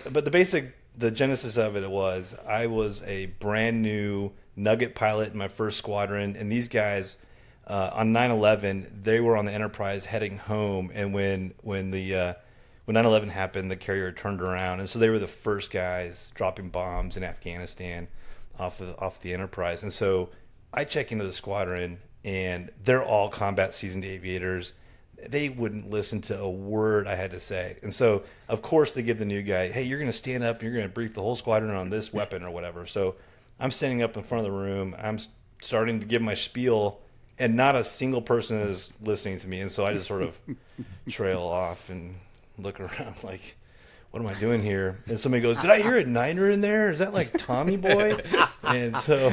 but the genesis of it was I was a brand new Nugget pilot in my first squadron, and these guys on 9/11 they were on the Enterprise heading home, and when 9/11 happened, the carrier turned around, and so they were the first guys dropping bombs in Afghanistan off the Enterprise, and so I check into the squadron, and they're all combat seasoned aviators. They wouldn't listen to a word I had to say. And so, of course, they give the new guy, hey, you're going to stand up and you're going to brief the whole squadron on this weapon or whatever. So I'm standing up in front of the room. I'm starting to give my spiel, and not a single person is listening to me. And so I just sort of trail off and look around like, what am I doing here? And somebody goes, did I hear a niner in there? Is that like Tommy Boy? And so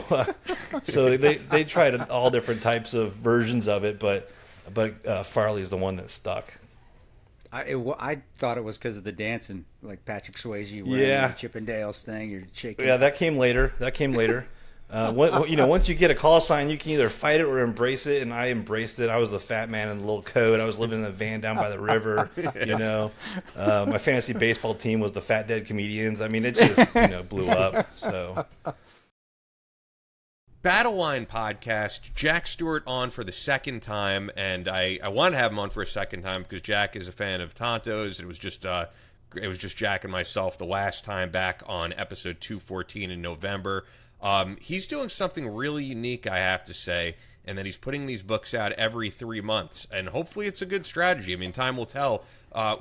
they tried all different types of versions of it, but Farley is the one that stuck. I thought it was because of the dancing, like Patrick Swayze wearing the Chippendales thing. You're shaking. Yeah, that came later. Once you get a call sign, you can either fight it or embrace it, and I embraced it. I was the fat man in the little coat. I was living in a van down by the river. My fantasy baseball team was the Fat Dead Comedians. I mean, it just blew up. So. Battle Line podcast, Jack Stewart on for the second time, and I want to have him on for a second time because Jack is a fan of Tonto's. It was just Jack and myself the last time back on episode 214 in November. He's doing something really unique, I have to say, and that he's putting these books out every 3 months, and hopefully it's a good strategy. I mean, time will tell.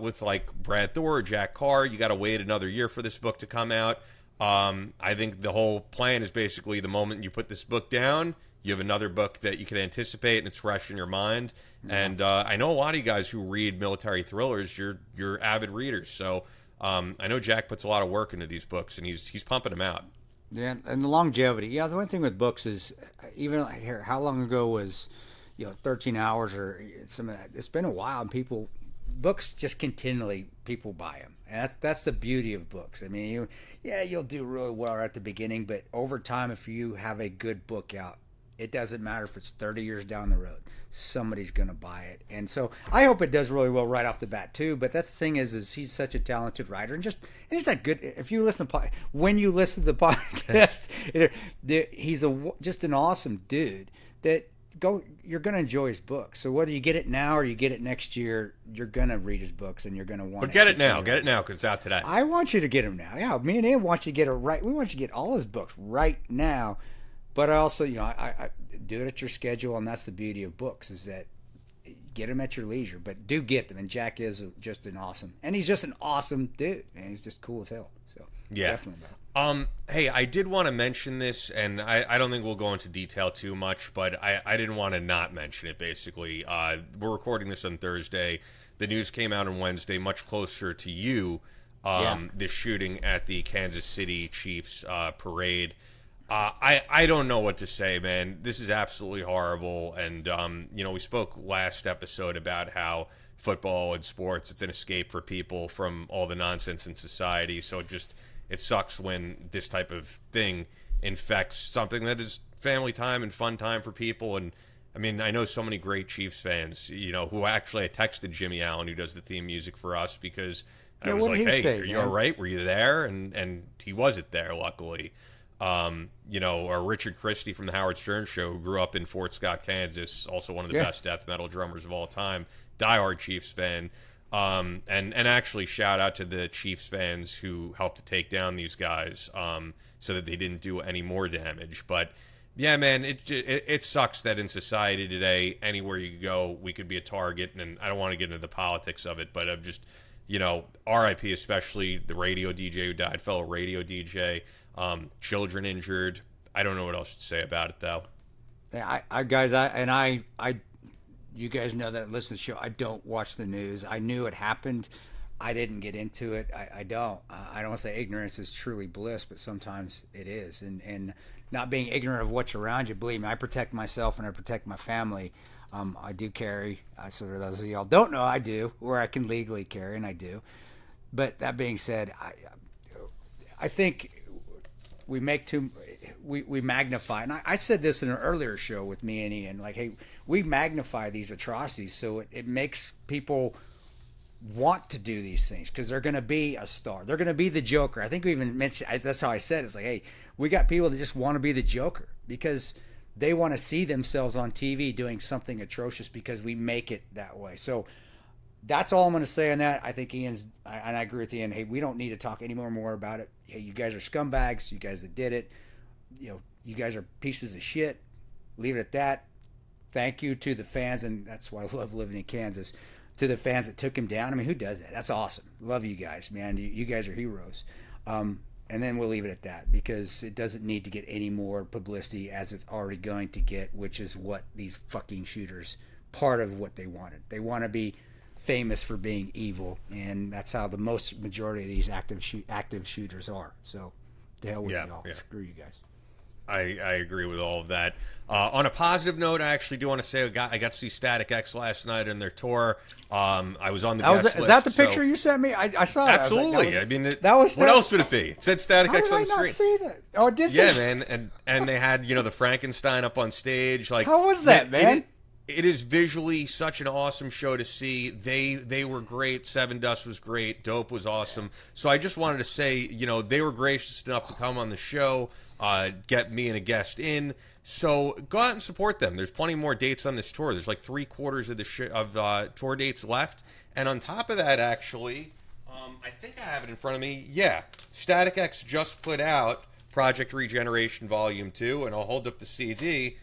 With like Brad Thor, Jack Carr, you got to wait another year for this book to come out. I think the whole plan is basically the moment you put this book down, you have another book that you can anticipate and it's fresh in your mind. Mm-hmm. And I know a lot of you guys who read military thrillers, you're avid readers. So I know Jack puts a lot of work into these books, and he's pumping them out. Yeah, and the longevity. Yeah, the one thing with books is even here, how long ago was 13 hours or some of that? It's been a while, and books just continually people buy them, and that's the beauty of books. I mean, you'll do really well at the beginning, but over time, if you have a good book out, it doesn't matter if it's 30 years down the road, somebody's going to buy it. And so I hope it does really well right off the bat too. But that's the thing is he's such a talented writer, and he's that good. If you listen to when you listen to the podcast, he's just an awesome dude that. You're going to enjoy his books. So whether you get it now or you get it next year, you're going to read his books and you're going to want But get it now because it's out today. I want you to get him now. Yeah, me and Ian want you to get it right. We want you to get all his books right now. But I also, I do it at your schedule, and that's the beauty of books is that get them at your leisure. But do get them, and Jack is just an awesome, and he's just an awesome dude, and he's just cool as hell. So yeah, definitely. Hey, I did want to mention this, and I don't think we'll go into detail too much, but I didn't want to not mention it, basically. We're recording this on Thursday. The news came out on Wednesday, much closer to you, this shooting at the Kansas City Chiefs parade. I don't know what to say, man. This is absolutely horrible, and, we spoke last episode about how football and sports, it's an escape for people from all the nonsense in society, so it sucks when this type of thing infects something that is family time and fun time for people. And I mean, I know so many great Chiefs fans, who actually I texted Jimmy Allen, who does the theme music for us, because I was like, hey, are you all right? Were you there? And he wasn't there, luckily. Or Richard Christie from the Howard Stern Show, who grew up in Fort Scott, Kansas, also one of the best death metal drummers of all time, diehard Chiefs fan. And actually shout out to the Chiefs fans who helped to take down these guys so that they didn't do any more damage. But yeah, man, it sucks that in society today, anywhere you go, we could be a target. And I don't want to get into the politics of it, but I'm just, RIP, especially the radio DJ who died, fellow radio DJ, children injured. I don't know what else to say about it, though. Yeah, you guys know that listen to the show. I don't watch the news. I knew it happened. I didn't get into it. I don't. I don't want to say ignorance is truly bliss, but sometimes it is. And not being ignorant of what's around you, believe me, I protect myself and I protect my family. I do carry. So for those of y'all don't know, I do, where I can legally carry, and I do. But that being said, I think we magnify, and I said this in an earlier show with me and Ian, like, hey, we magnify these atrocities, so it makes people want to do these things because they're going to be a star. They're going to be the Joker. I think we even mentioned, that's how I said it. It's like, hey, we got people that just want to be the Joker because they want to see themselves on TV doing something atrocious because we make it that way. So that's all I'm going to say on that. I think and I agree with Ian. Hey, we don't need to talk any more about it. Hey, you guys are scumbags. You guys that did it. You guys are pieces of shit. Leave it at that. Thank you to the fans, and that's why I love living in Kansas. To the fans that took him down. I mean, who does that? That's awesome. Love you guys, man. You guys are heroes. And then we'll leave it at that because it doesn't need to get any more publicity as it's already going to get, which is what these fucking shooters, part of what they wanted. They want to be famous for being evil, and that's how the majority of these active shooters are. So, to hell with y'all. Yeah. Screw you guys. I agree with all of that. On a positive note, I actually do want to say I got to see Static X last night in their tour. I was on the guest list. Is that the picture you sent me? I saw that. Absolutely. What else would it be? It said Static X on the screen. How did I not see that? Oh, it did. Yeah, man. And they had the Frankenstein up on stage. Like, how was that, man? It is visually such an awesome show to see. They were great. Seven Dust was great. Dope was awesome. So I just wanted to say, they were gracious enough to come on the show, get me and a guest in. So go out and support them. There's plenty more dates on this tour. There's like 3/4 of the tour dates left. And on top of that, actually, I think I have it in front of me. Yeah, Static X just put out Project Regeneration Volume 2, and I'll hold up the CD.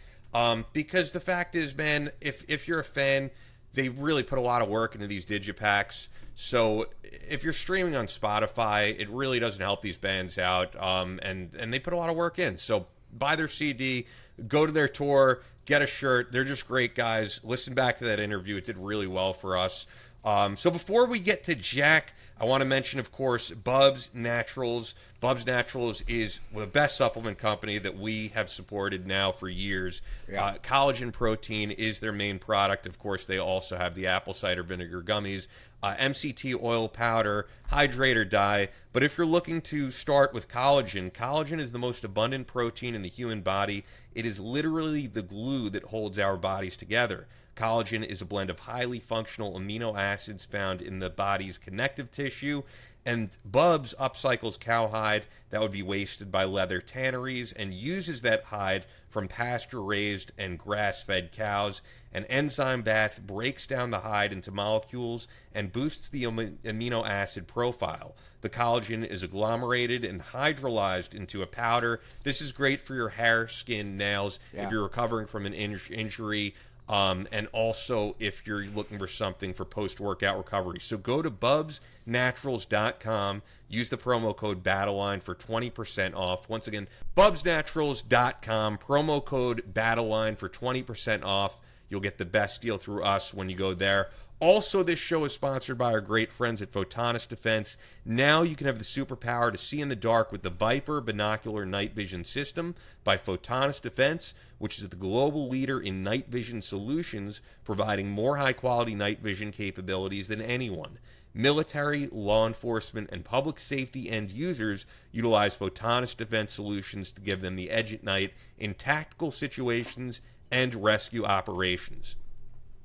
Because the fact is, man, if you're a fan, they really put a lot of work into these digipacks. So if you're streaming on Spotify, it really doesn't help these bands out. And they put a lot of work in. So buy their CD, go to their tour, get a shirt. They're just great guys. Listen back to that interview. It did really well for us. So before we get to Jack, I want to mention, of course, Bubs Naturals. Bubs Naturals is the best supplement company that we have supported now for years. Yeah. Collagen protein is their main product. Of course, they also have the apple cider vinegar gummies, MCT oil powder, hydrate or dye. But if you're looking to start with collagen, collagen is the most abundant protein in the human body. It is literally the glue that holds our bodies together. Collagen is a blend of highly functional amino acids found in the body's connective tissue, and Bubs upcycles cowhide that would be wasted by leather tanneries and uses that hide from pasture-raised and grass-fed cows. An enzyme bath breaks down the hide into molecules and boosts the amino acid profile. The collagen is agglomerated and hydrolyzed into a powder. This is great for your hair, skin, nails, if you're recovering from an injury, and also if you're looking for something for post-workout recovery. So go to bubsnaturals.com, use the promo code BATTLELINE for 20% off. Once again, bubsnaturals.com, promo code BATTLELINE for 20% off. You'll get the best deal through us when you go there. Also, this show is sponsored by our great friends at Photonis Defense. Now you can have the superpower to see in the dark with the Viper Binocular Night Vision System by Photonis Defense, which is the global leader in night vision solutions, providing more high-quality night vision capabilities than anyone. Military, law enforcement, and public safety end users utilize Photonis Defense solutions to give them the edge at night in tactical situations and rescue operations.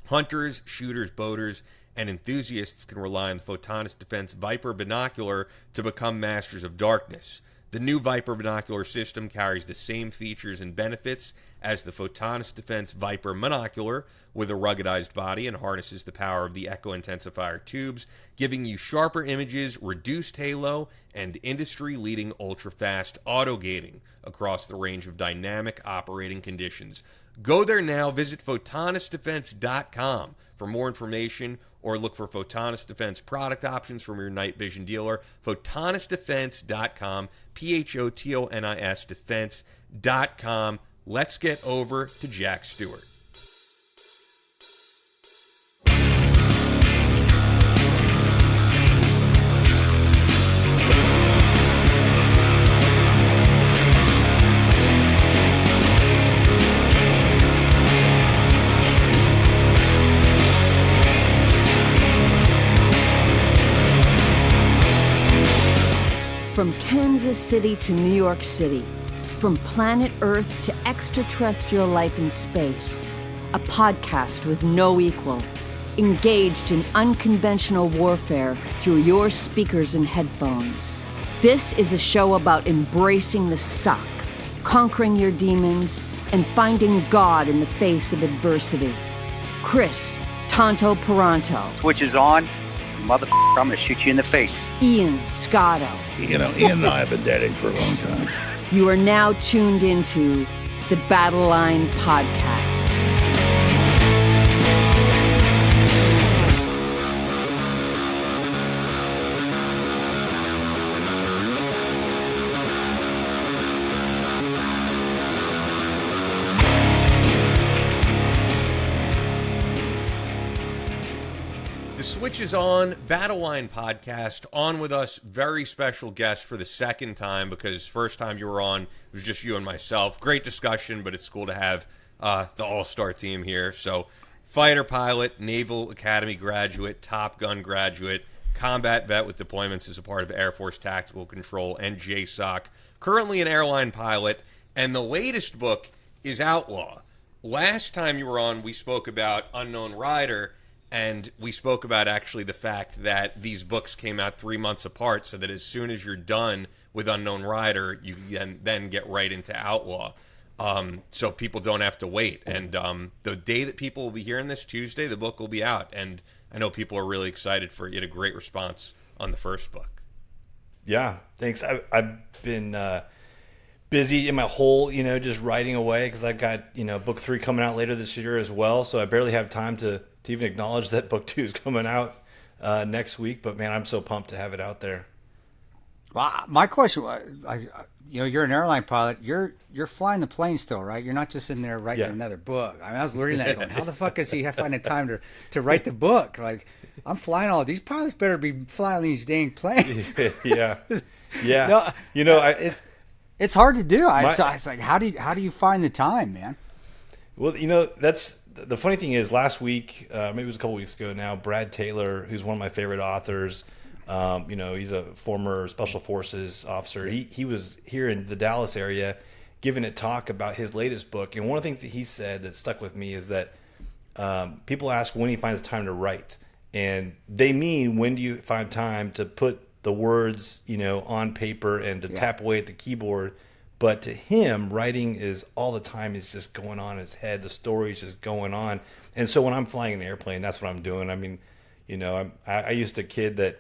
Hunters, shooters, boaters, and enthusiasts can rely on the Photonis Defense Viper Binocular to become masters of darkness. The new Viper Binocular system carries the same features and benefits as the Photonis Defense Viper Monocular, with a ruggedized body, and harnesses the power of the Echo Intensifier tubes, giving you sharper images, reduced halo, and industry-leading ultra-fast auto-gating across the range of dynamic operating conditions. Go there now. Visit PhotonisDefense.com for more information, or look for Photonis Defense product options from your night vision dealer. PhotonisDefense.com, PHOTONIS Defense.com. Let's get over to Jack Stewart. From Kansas City to New York City, from planet Earth to extraterrestrial life in space, a podcast with no equal. engaged in unconventional warfare through your speakers and headphones. This is a show about embracing the suck, conquering your demons, and finding God in the face of adversity. Chris Tonto Peranto. Switch is on. Motherfucker, I'm gonna shoot you in the face. Ian Scotto. You know, Ian and I have been dating for a long time. You are now tuned into the Battle Line Podcast. The Switch is on, Battle Line Podcast, on with us, very special guest for the second time, because first time you were on, it was just you and myself. Great discussion, but it's cool to have the all-star team here. So, fighter pilot, Naval Academy graduate, Top Gun graduate, combat vet with deployments as a part of Air Force Tactical Control and JSOC, currently an airline pilot, and the latest book is Outlaw. Last time you were on, we spoke about Unknown Rider, and we spoke about actually the fact that these books came out 3 months apart, so that as soon as you're done with Unknown Rider, you can then get right into Outlaw. So people don't have to wait. And the day that people will be hearing this, Tuesday, the book will be out. And I know people are really excited for it. You had a great response on the first book. Yeah, thanks. I've been busy in my hole, just writing away, because I've got, book 3 coming out later this year as well. So I barely have time to even acknowledge that book 2 is coming out next week. But man, I'm so pumped to have it out there. Well, my question was, you're an airline pilot. You're flying the plane still, right? You're not just sitting there writing another book. I mean, I was reading that going, how the fuck is he finding time to write the book? Like, I'm flying all these pilots better be flying these dang planes. Yeah. No, it's hard to do. So it's like, how do you find the time, man? Well, that's the funny thing is, last week, maybe it was a couple weeks ago now, Brad Taylor, who's one of my favorite authors, he's a former Special Forces officer. He was here in the Dallas area giving a talk about his latest book. And one of the things that he said that stuck with me is that people ask when he finds time to write. And they mean, when do you find time to put the words, on paper and to tap away at the keyboard? But to him, writing is all the time. Is just going on in his head. The story's just going on. And so when I'm flying an airplane, that's what I'm doing. I mean, I used to kid that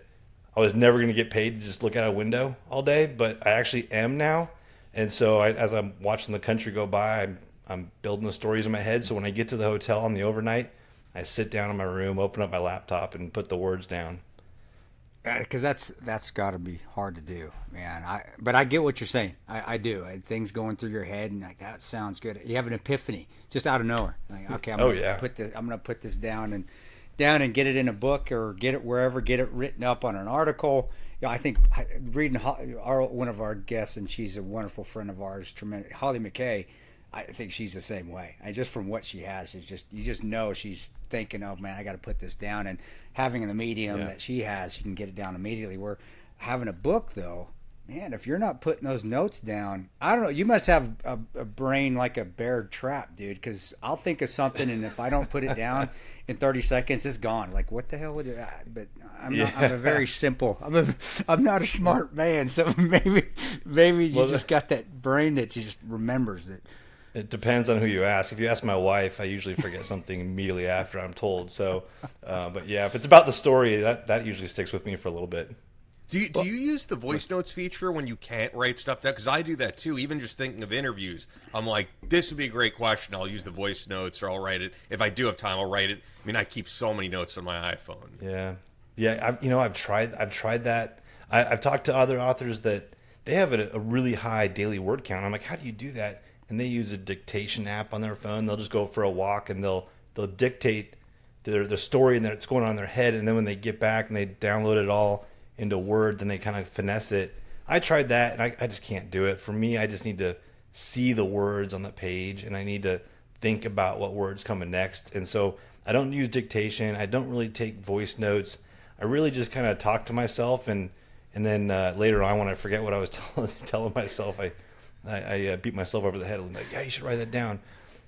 I was never going to get paid to just look out a window all day, but I actually am now. And so as I'm watching the country go by, I'm building the stories in my head. So when I get to the hotel on the overnight, I sit down in my room, open up my laptop, and put the words down. Because that's got to be hard to do, man. But I get what you're saying. I do. Things going through your head, and like, that sounds good. You have an epiphany just out of nowhere. Like, okay, I'm gonna put this down and get it in a book, or get it wherever, get it written up on an article. I think reading one of our guests, and she's a wonderful friend of ours, tremendous, Holly McKay. I think she's the same way. Just from what she has, you just know she's thinking, oh man, I got to put this down. And having the medium that she has, she can get it down immediately. Where having a book, though, man, if you're not putting those notes down, I don't know. You must have a brain like a bear trap, dude. Because I'll think of something, and if I don't put it down in 30 seconds, it's gone. Like, what the hell would it? But I'm not. I'm a very simple. I'm not a smart man. So maybe you just got that brain that just remembers it. It depends on who you ask. If you ask my wife, I usually forget something immediately after I'm told. So, but yeah, if it's about the story, that usually sticks with me for a little bit. Do you use the voice notes feature when you can't write stuff down? Because I do that too. Even just thinking of interviews, I'm like, this would be a great question. I'll use the voice notes, or I'll write it. If I do have time, I'll write it. I mean, I keep so many notes on my iPhone. Yeah. I've tried that. I've talked to other authors that they have a really high daily word count. I'm like, how do you do that? And they use a dictation app on their phone. They'll just go for a walk, and they'll dictate their story and that's going on in their head. And then when they get back and they download it all into Word, then they kind of finesse it. I tried that, and I just can't do it. For me, I just need to see the words on the page, and I need to think about what words coming next. And so I don't use dictation. I don't really take voice notes. I really just kind of talk to myself, and then later on, when I forget what I was telling myself, I beat myself over the head. I'm like, yeah, you should write that down.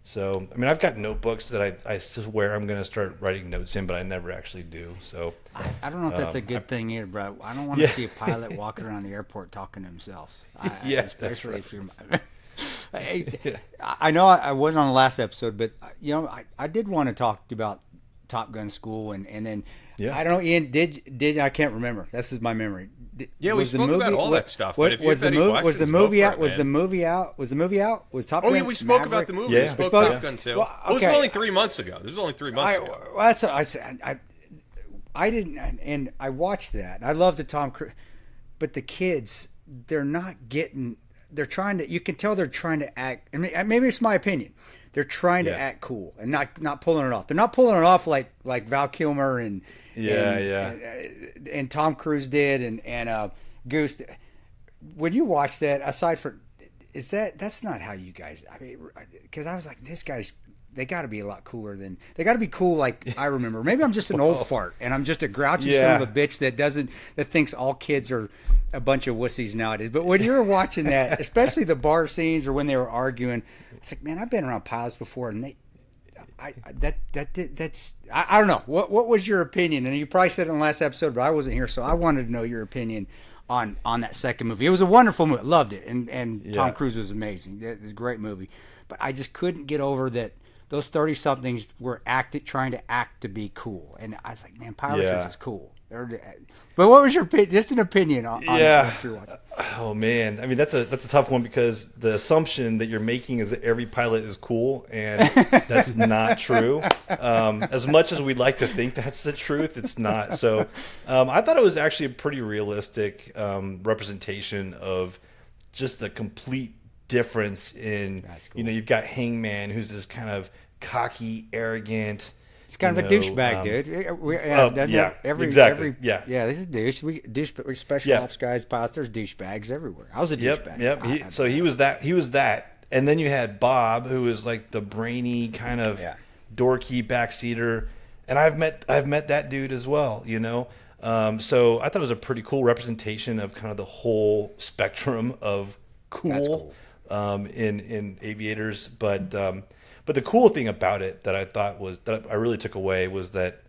So, I mean, I've got notebooks that I swear I'm going to start writing notes in, but I never actually do. So, I don't know if that's a good thing either, bro. I don't want to see a pilot walking around the airport talking to himself. Yeah, Especially that's if you're. I know I wasn't on the last episode, but I did want to talk about Top Gun School, and then I don't know, Ian, did I can't remember. This is my memory. Yeah, we spoke about all that stuff. What, but if you have any questions, was the movie go out? for it, Was man. the movie out? Was the movie out? Was Top Gun? Oh yeah, we spoke Maverick? about the movie. Yeah. We spoke We spoke- Top Gun too. Well, It was okay. only 3 months ago. This was only 3 months ago. Well, that's what I said. I didn't, and I watched that. I love the Tom Cruise, but the kids, they're not getting. They're trying to. You can tell they're trying to act. I mean, maybe it's my opinion. They're trying to act cool and not pulling it off. They're not pulling it off like Val Kilmer and Tom Cruise did and Goose. When you watch that, aside from, that's not how you guys. I mean, because I was like, they got to be a lot cooler than they got to be cool like I remember. Maybe I'm just an old fart and I'm just a grouchy son of a bitch that thinks all kids are a bunch of wussies nowadays. But when you're watching that, especially the bar scenes or when they were arguing, it's like, man, I've been around pilots before and I don't know. What was your opinion? And you probably said it in the last episode, but I wasn't here, so I wanted to know your opinion on that second movie. It was a wonderful movie. I loved it. And Tom Cruise was amazing. It was a great movie. But I just couldn't get over that those 30-somethings were trying to act to be cool. And I was like, man, Pilot Ships is cool. But what was your opinion? Just an opinion on what you're watching. Oh man, I mean that's a tough one because the assumption that you're making is that every pilot is cool, and that's not true. As much as we'd like to think that's the truth, it's not. So I thought it was actually a pretty realistic representation of just the complete difference in. Cool. You've got Hangman, who's this kind of cocky, arrogant. He's kind of a douchebag, dude. Exactly. This is douche. We special ops guys, pilots. There's douchebags everywhere. I was a douchebag. Yep. He was that, and then you had Bob, who was like the brainy kind of dorky backseater, and I've met that dude as well. So I thought it was a pretty cool representation of kind of the whole spectrum of cool. In aviators, but the cool thing about it that I thought that I really took away was that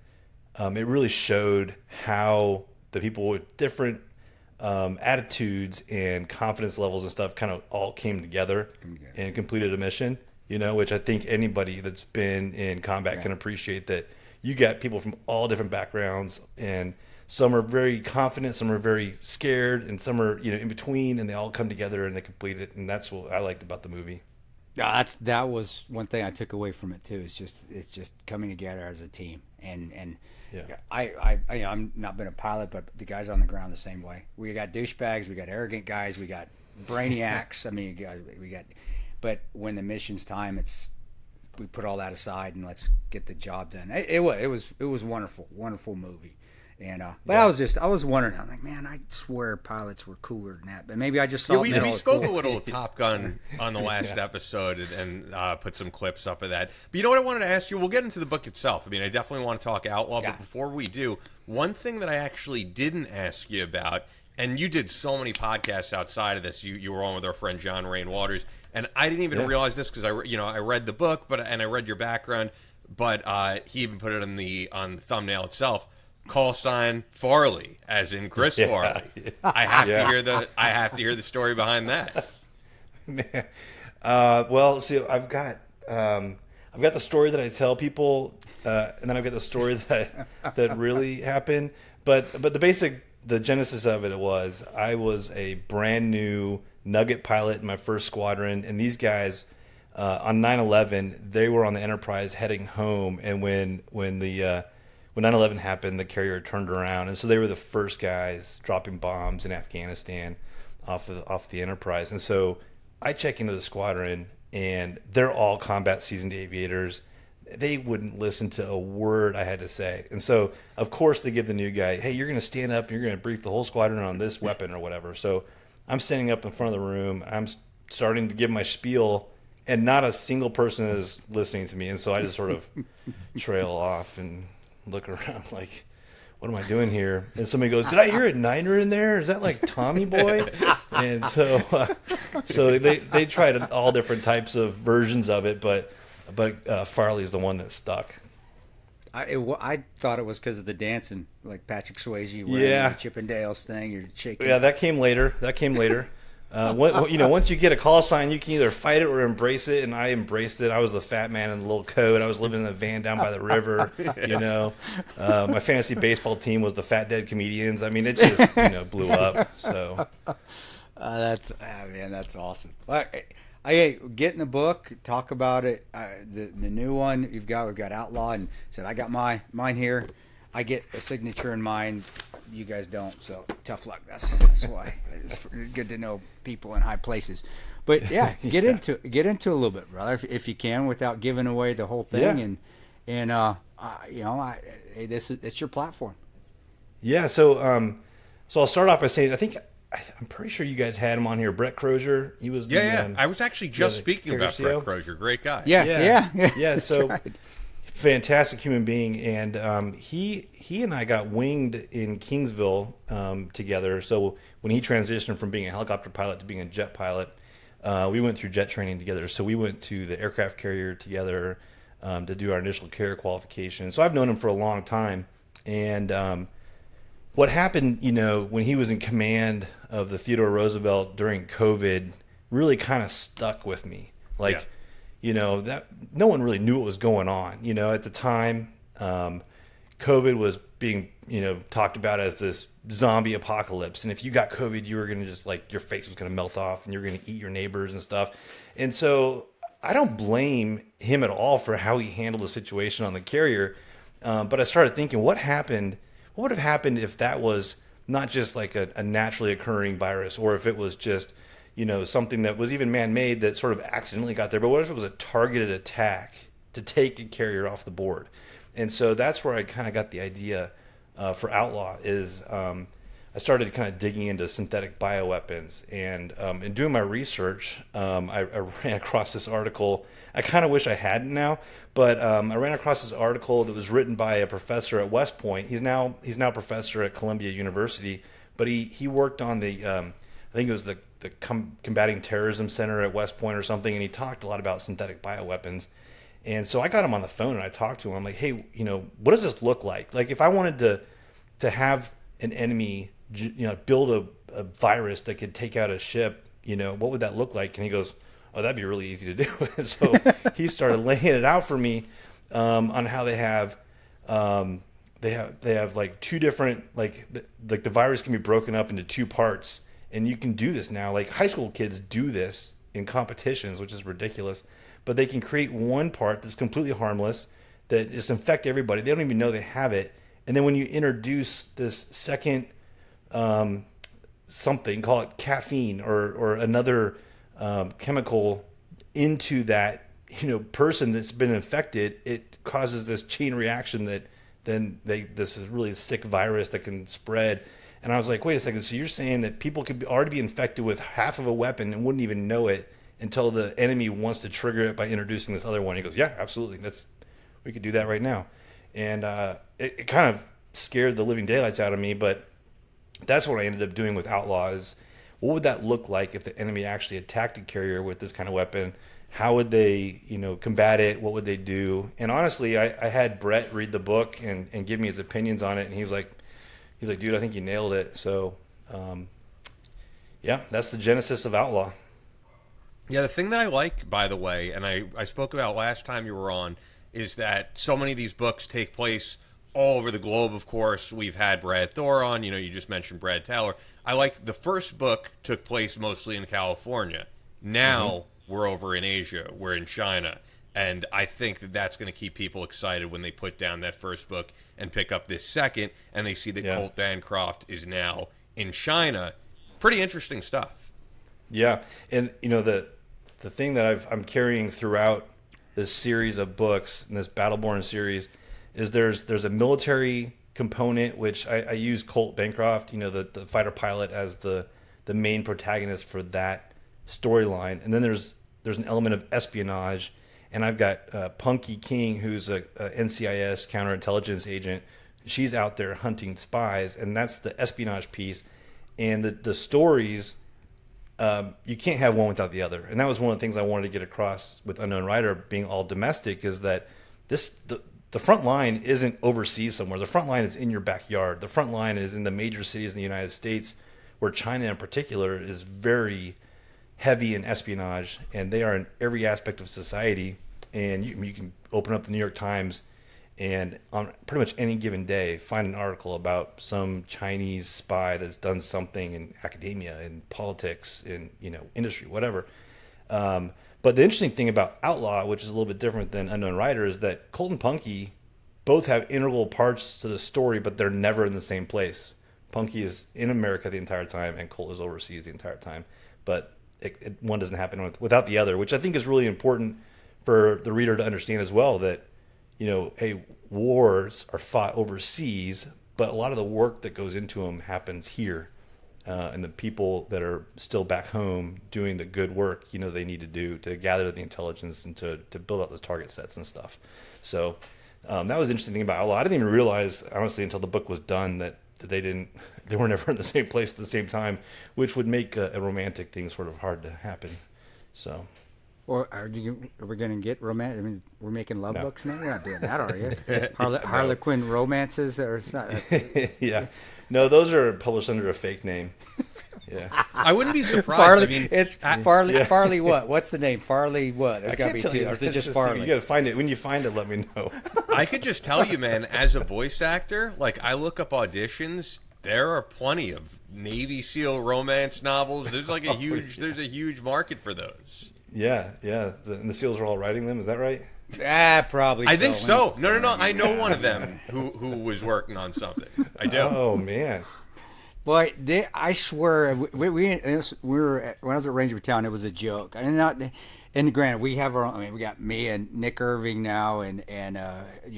it really showed how the people with different attitudes and confidence levels and stuff kind of all came together and completed a mission. Which I think anybody that's been in combat can appreciate, that you got people from all different backgrounds, and some are very confident, some are very scared, and some are in between, and they all come together and they complete it, and that's what I liked about the movie. That was one thing I took away from it too. It's just coming together as a team, and I'm not been a pilot, but the guys on the ground the same way. We got douchebags, we got arrogant guys, we got brainiacs. I mean, but when the mission's time, we put all that aside and let's get the job done. It was wonderful movie. And but I was wondering. I'm like, man, I swear pilots were cooler than that. But maybe I just saw. We spoke a little Top Gun on the last episode and put some clips up of that. But you know what I wanted to ask you? We'll get into the book itself. I mean, I definitely want to talk Outlaw. But before we do, one thing that I actually didn't ask you about, and you did so many podcasts outside of this. You were on with our friend John Rain Waters, and I didn't even realize this because I read the book, and I read your background, but he even put it on the thumbnail itself. Call sign Farley, as in Chris Farley. I have to hear the story behind that. Man. Well, see, I've got the story that I tell people, and then I've got the story that really happened. But the genesis of it was I was a brand new Nugget pilot in my first squadron, and these guys on 9/11 they were on the Enterprise heading home, and when 9/11 happened, the carrier turned around, and so they were the first guys dropping bombs in Afghanistan off the Enterprise. And so I check into the squadron, and they're all combat seasoned aviators. They wouldn't listen to a word I had to say, and so of course they give the new guy, "Hey, you're going to stand up, and you're going to brief the whole squadron on this weapon or whatever." So I'm standing up in front of the room, I'm starting to give my spiel, and not a single person is listening to me, and so I just sort of trail off and look around like, what am I doing here? And somebody goes, "Did I hear a Niner in there? Is that like Tommy Boy?" And so they tried all different types of versions of it, but but Farley is the one that stuck. I thought it was because of the dancing, like Patrick Swayze wearing Yeah. the Chippendales thing. You're shaking. Yeah, that came later. Once you get a call sign, you can either fight it or embrace it, and I embraced it. I was the fat man in the little coat. I was living in a van down by the river. My fantasy baseball team was the Fat Dead Comedians. I mean, it just blew up. So That's awesome. I get in the book, talk about it. The new one we've got Outlaw, and said I got mine here. I get a signature in mine. You guys don't, so tough luck. That's why. It's good to know people in high places. But yeah, get into a little bit, brother, if you can, without giving away the whole thing. Yeah. It's your platform. yeah, so I'll start off by saying I'm pretty sure you guys had him on here. Brett Crozier, he was I was actually just speaking about Brett Curcio. Crozier. Great guy. Yeah. So right. fantastic human being, and he and I got winged in Kingsville together. So when he transitioned from being a helicopter pilot to being a jet pilot, we went through jet training together. So we went to the aircraft carrier together to do our initial carrier qualification. So I've known him for a long time, and what happened, when he was in command of the Theodore Roosevelt during COVID, really kind of stuck with me. That no one really knew what was going on. At the time, COVID was being, talked about as this zombie apocalypse. And if you got COVID, you were going to just your face was going to melt off and you're going to eat your neighbors and stuff. And so I don't blame him at all for how he handled the situation on the carrier. But I started thinking, what would have happened if that was not just like a naturally occurring virus, or if it was just, something that was even man-made that sort of accidentally got there. But what if it was a targeted attack to take a carrier off the board? And so that's where I kind of got the idea for Outlaw is I started kind of digging into synthetic bioweapons. And in doing my research, I ran across this article. I kind of wish I hadn't now, but I ran across this article that was written by a professor at West Point. He's now a professor at Columbia University, but he worked on the I think it was the Combating Terrorism Center at West Point or something, and he talked a lot about synthetic bioweapons. And so I got him on the phone and I talked to him. I'm like, hey, what does this look like? Like if I wanted to have an enemy, build a virus that could take out a ship, what would that look like? And he goes, oh, that'd be really easy to do. And so he started laying it out for me on how they have like two different, like the virus can be broken up into two parts. And you can do this now. Like high school kids do this in competitions, which is ridiculous. But they can create one part that's completely harmless, that just infect everybody. They don't even know they have it. And then when you introduce this second something, call it caffeine or another chemical into that person that's been infected, it causes this chain reaction that then this is really a sick virus that can spread. And I was like, wait a second, so you're saying that people could already be infected with half of a weapon and wouldn't even know it until the enemy wants to trigger it by introducing this other one? He goes, yeah, absolutely. We could do that right now. And it kind of scared the living daylights out of me, but that's what I ended up doing with Outlaw is, what would that look like if the enemy actually attacked a carrier with this kind of weapon? How would they, combat it? What would they do? And honestly, I had Brett read the book and give me his opinions on it, and he was like, dude, I think you nailed it. So, that's the genesis of Outlaw. Yeah, the thing that I like, by the way, and I spoke about last time you were on, is that so many of these books take place all over the globe, of course. We've had Brad Thor on, you just mentioned Brad Taylor. I like the first book took place mostly in California. Now we're over in Asia, we're in China. And I think that that's going to keep people excited when they put down that first book and pick up this second, and they see that Colt Bancroft is now in China. Pretty interesting stuff. Yeah, and the thing that I'm carrying throughout this series of books, in this Battleborn series, is there's a military component, which I use Colt Bancroft, the fighter pilot, as the main protagonist for that storyline, and then there's an element of espionage. And I've got Punky King, who's a NCIS counterintelligence agent. She's out there hunting spies, and that's the espionage piece. And the stories you can't have one without the other. And that was one of the things I wanted to get across with Unknown Rider being all domestic, is that the front line isn't overseas somewhere. The front line is in your backyard. The front line is in the major cities in the United States, where China in particular is very heavy in espionage, and they are in every aspect of society. And you can open up the New York Times and on pretty much any given day find an article about some Chinese spy that's done something in academia, in politics, in industry, whatever. But the interesting thing about Outlaw, which is a little bit different than Unknown Rider, is that Colt and Punky both have integral parts to the story, but they're never in the same place. Punky is in America the entire time, and Colt is overseas the entire time. But one doesn't happen without the other, which I think is really important for the reader to understand as well, that hey, wars are fought overseas, but a lot of the work that goes into them happens here. And the people that are still back home doing the good work, they need to do to gather the intelligence and to build out those target sets and stuff. So that was the interesting thing about Outlaw. I didn't even realize, honestly, until the book was done, that they were never in the same place at the same time, which would make a romantic thing sort of hard to happen. So. Or are we going to get romantic? I mean, we're making love books now. You're not doing that, are you? Harlequin romances, or it's not? Yeah, no, those are published under a fake name. Yeah, I wouldn't be surprised. Farley, I mean, it's Farley. Yeah. Farley, what? What's the name? Farley, what? There's got to be two. Or is it just Farley? You got to find it. When you find it, let me know. I could just tell you, man. As a voice actor, like I look up auditions. There are plenty of Navy SEAL romance novels. There's like there's a huge market for those. Yeah. And the SEALs are all writing them. Is that right? Probably. I think so. No. I know one of them who was working on something. I do. Oh man. Boy, I swear, we were when I was at Ranger Town, it was a joke. And granted, we have our own. I mean, we got me and Nick Irving now, and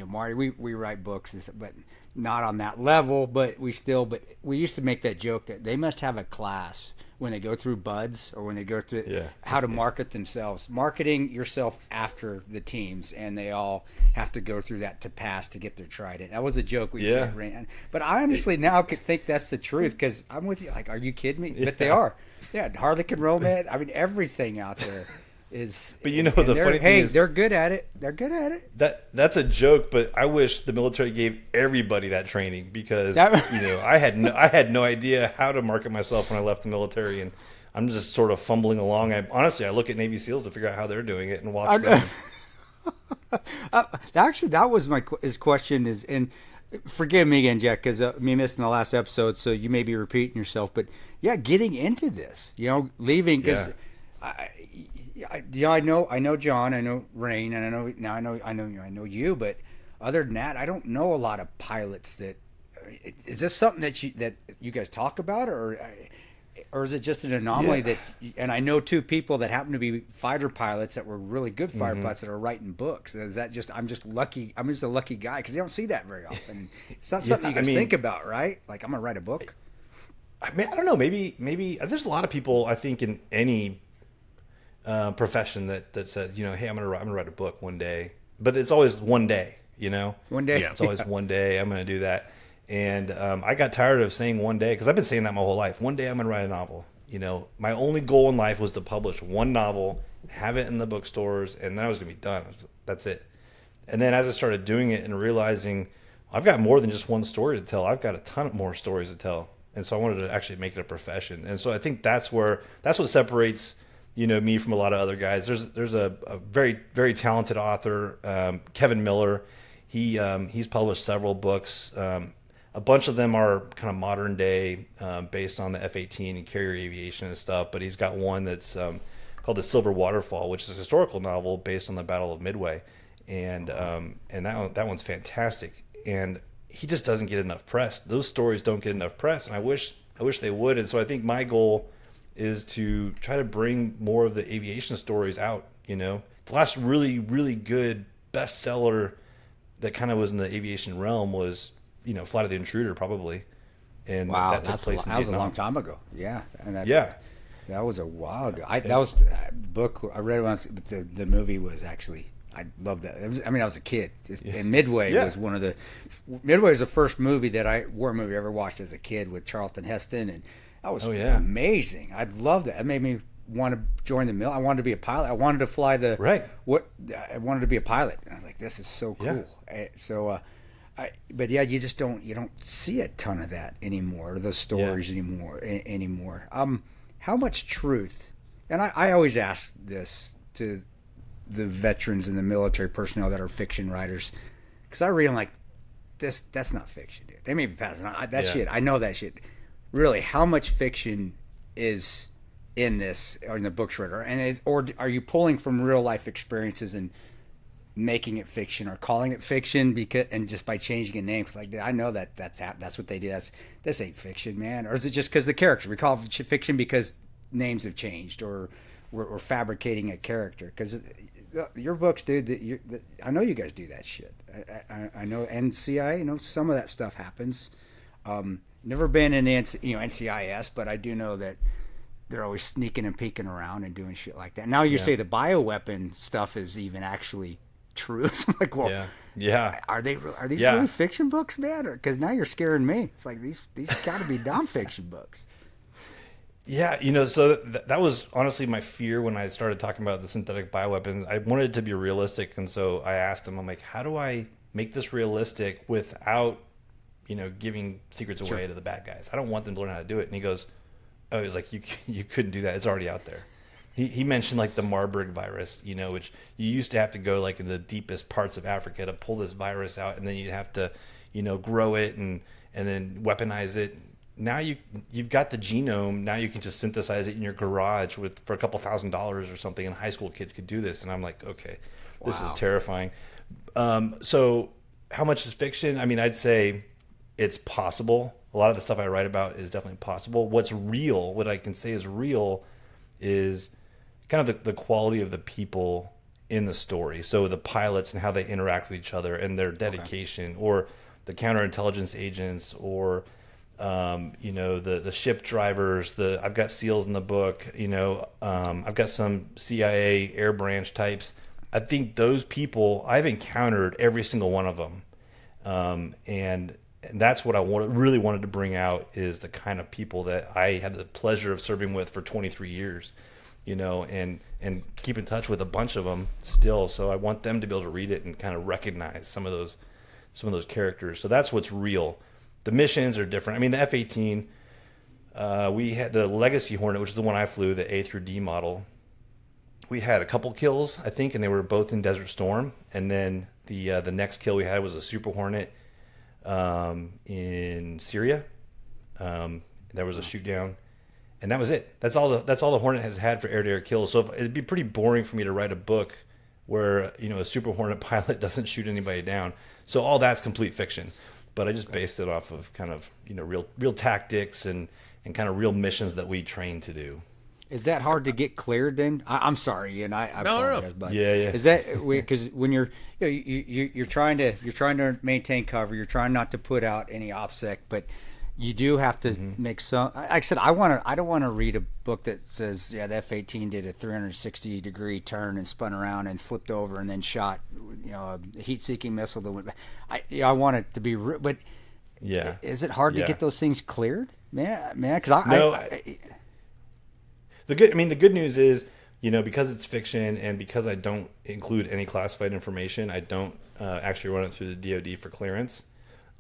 Marty. We write books, but not on that level. But we used to make that joke that they must have a class when they go through BUDS or when they go through how to market themselves, marketing yourself after the teams, and they all have to go through that to pass to get their trident. That was a joke we said, Rand. But I honestly now think that's the truth, because I'm with you. Like, are you kidding me? But they are. Yeah, Harlequin romance. I mean, everything out there is. But the funny thing is, they're good at it. They're good at it. That's a joke, but I wish the military gave everybody that training, because I had no idea how to market myself when I left the military, and I'm just sort of fumbling along. I look at Navy SEALs to figure out how they're doing it and watch them. Actually, that was his question is, and forgive me again, Jack, because me missing the last episode, so you may be repeating yourself, but yeah, getting into this, leaving, because I know John, I know Rain, and I know you, but other than that, I don't know a lot of pilots that. Is this something that you guys talk about, or is it just an anomaly that? And I know two people that happen to be fighter pilots that were really good fighter pilots that are writing books. Is that just I'm just lucky? I'm just a lucky guy, because you don't see that very often. It's not something you guys think about, right? Like, I'm gonna write a book. I mean, I don't know. Maybe there's a lot of people, I think, in any profession that said, hey, I'm gonna write a book one day, but it's always one day, One day, it's always one day I'm gonna do that. And I got tired of saying one day, because I've been saying that my whole life. One day I'm gonna write a novel. My only goal in life was to publish one novel, have it in the bookstores, and then I was gonna be done. That's it. And then as I started doing it and realizing I've got more than just one story to tell, I've got a ton more stories to tell, and so I wanted to actually make it a profession. And so I think that's what separates me from a lot of other guys. There's a very, very talented author, Kevin Miller. He's published several books. A bunch of them are kind of modern day, based on the F-18 and carrier aviation and stuff. But he's got one that's called The Silver Waterfall, which is a historical novel based on the Battle of Midway, and that one's fantastic. And he just doesn't get enough press. Those stories don't get enough press, and I wish they would. And so I think my goal is to try to bring more of the aviation stories out. The last really, really good bestseller that kind of was in the aviation realm was, Flight of the Intruder, probably. And wow, that took place in that was a Vietnam. long time ago. Yeah. And that was a while ago. That was a book I read once, but the movie was actually, I loved that. I was a kid. And Midway was Midway was the first war movie I ever watched as a kid, with Charlton Heston, and That was Oh, yeah. amazing. I loved that. It made me want to join the mill. I wanted to be a pilot. I wanted to fly the Right. I wanted to be a pilot. And I was like, this is so cool. So, but yeah, you don't see a ton of that anymore. Those stories anymore. How much truth? And I always ask this to the veterans and the military personnel that are fiction writers, because I read, I'm like, that's not fiction, dude. They may be passing on that shit. I know that shit. Really, how much fiction is in this or in the books writer, or are you pulling from real life experiences and making it fiction, or calling it fiction because and just by changing a name? Cause like, I know that's what they do. This ain't fiction, man. Or is it just because the character? We call it fiction because names have changed, or we're fabricating a character. Because your books, dude, I know you guys do that shit. I know NCI, some of that stuff happens. Never been in the NCIS, but I do know that they're always sneaking and peeking around and doing shit like that. Now you say the bioweapon stuff is even actually true. So I'm like, well, are these really fiction books, man? Because now you're scaring me. It's like these got to be nonfiction books. Yeah, so that was honestly my fear when I started talking about the synthetic bioweapons. I wanted it to be realistic, and so I asked him, I'm like, how do I make this realistic without, giving secrets away to the bad guys? I don't want them to learn how to do it. And he goes, oh, he's like, you couldn't do that. It's already out there. He mentioned like the Marburg virus, which you used to have to go like in the deepest parts of Africa to pull this virus out, and then you'd have to, grow it and then weaponize it. Now you've got the genome. Now you can just synthesize it in your garage for a couple $1,000s or something, and high school kids could do this. And I'm like, okay, this is terrifying. So how much is fiction? I mean, I'd say it's possible. A lot of the stuff I write about is definitely possible. What's real, what I can say is real, is kind of the quality of the people in the story. So the pilots and how they interact with each other and their dedication, or the counterintelligence agents, or the ship drivers. I've got SEALs in the book. I've got some CIA air branch types. I think those people, I've encountered every single one of them, and that's what I really wanted to bring out, is the kind of people that I had the pleasure of serving with for 23 years, and keep in touch with a bunch of them still. So I want them to be able to read it and kind of recognize some of those characters. So that's what's real. The missions are different. I mean, the F-18, we had the Legacy Hornet, which is the one I flew, the A through D model. We had a couple kills, I think, and they were both in Desert Storm. And then the next kill we had was a Super Hornet in Syria. There was a shoot down, and that was it. That's all the Hornet has had for air-to-air kills. So it'd be pretty boring for me to write a book where a Super Hornet pilot doesn't shoot anybody down. So all that's complete fiction. But I just based it off of kind of real tactics and kind of real missions that we train to do. Is that hard to get cleared then? I'm sorry, and I apologize, but yeah. Is that because when you're trying to maintain cover, you're trying not to put out any OPSEC, but you do have to make some. Like I said, I don't want to read a book that says the F-18 did a 360 degree turn and spun around and flipped over and then shot a heat-seeking missile that went back. I want it to be, but is it hard to get those things cleared, man? Because the good news is, because it's fiction and because I don't include any classified information, I don't actually run it through the DoD for clearance.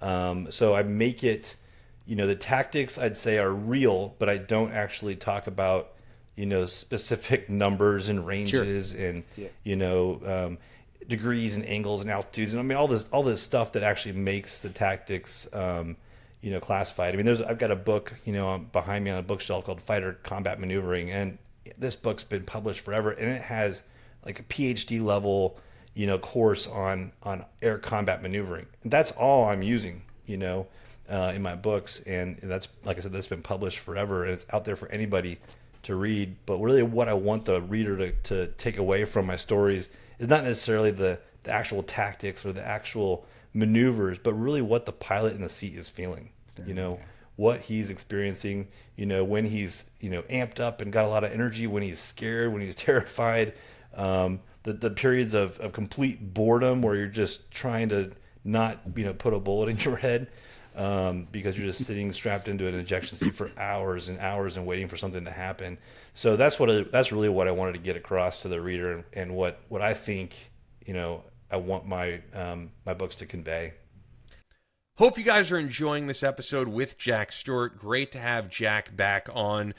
So I make it. The tactics I'd say are real, but I don't actually talk about, specific numbers and ranges and, degrees and angles and altitudes. And I mean, all this stuff that actually makes the tactics, classified. I mean, I've got a book, behind me on a bookshelf called Fighter Combat Maneuvering. And this book's been published forever, and it has like a PhD level, course on air combat maneuvering. And that's all I'm using, in my books, and that's, like I said, that's been published forever, and it's out there for anybody to read. But really what I want the reader to take away from my stories is not necessarily the actual tactics or the actual maneuvers, but really what the pilot in the seat is feeling, what he's experiencing, when he's, amped up and got a lot of energy, when he's scared, when he's terrified, the periods of complete boredom where you're just trying to not, put a bullet in your head. because you're just sitting strapped into an injection seat for hours and hours and waiting for something to happen. So that's really what I wanted to get across to the reader, and what I think, I want my my books to convey. Hope you guys are enjoying this episode with Jack Stewart. Great to have Jack back on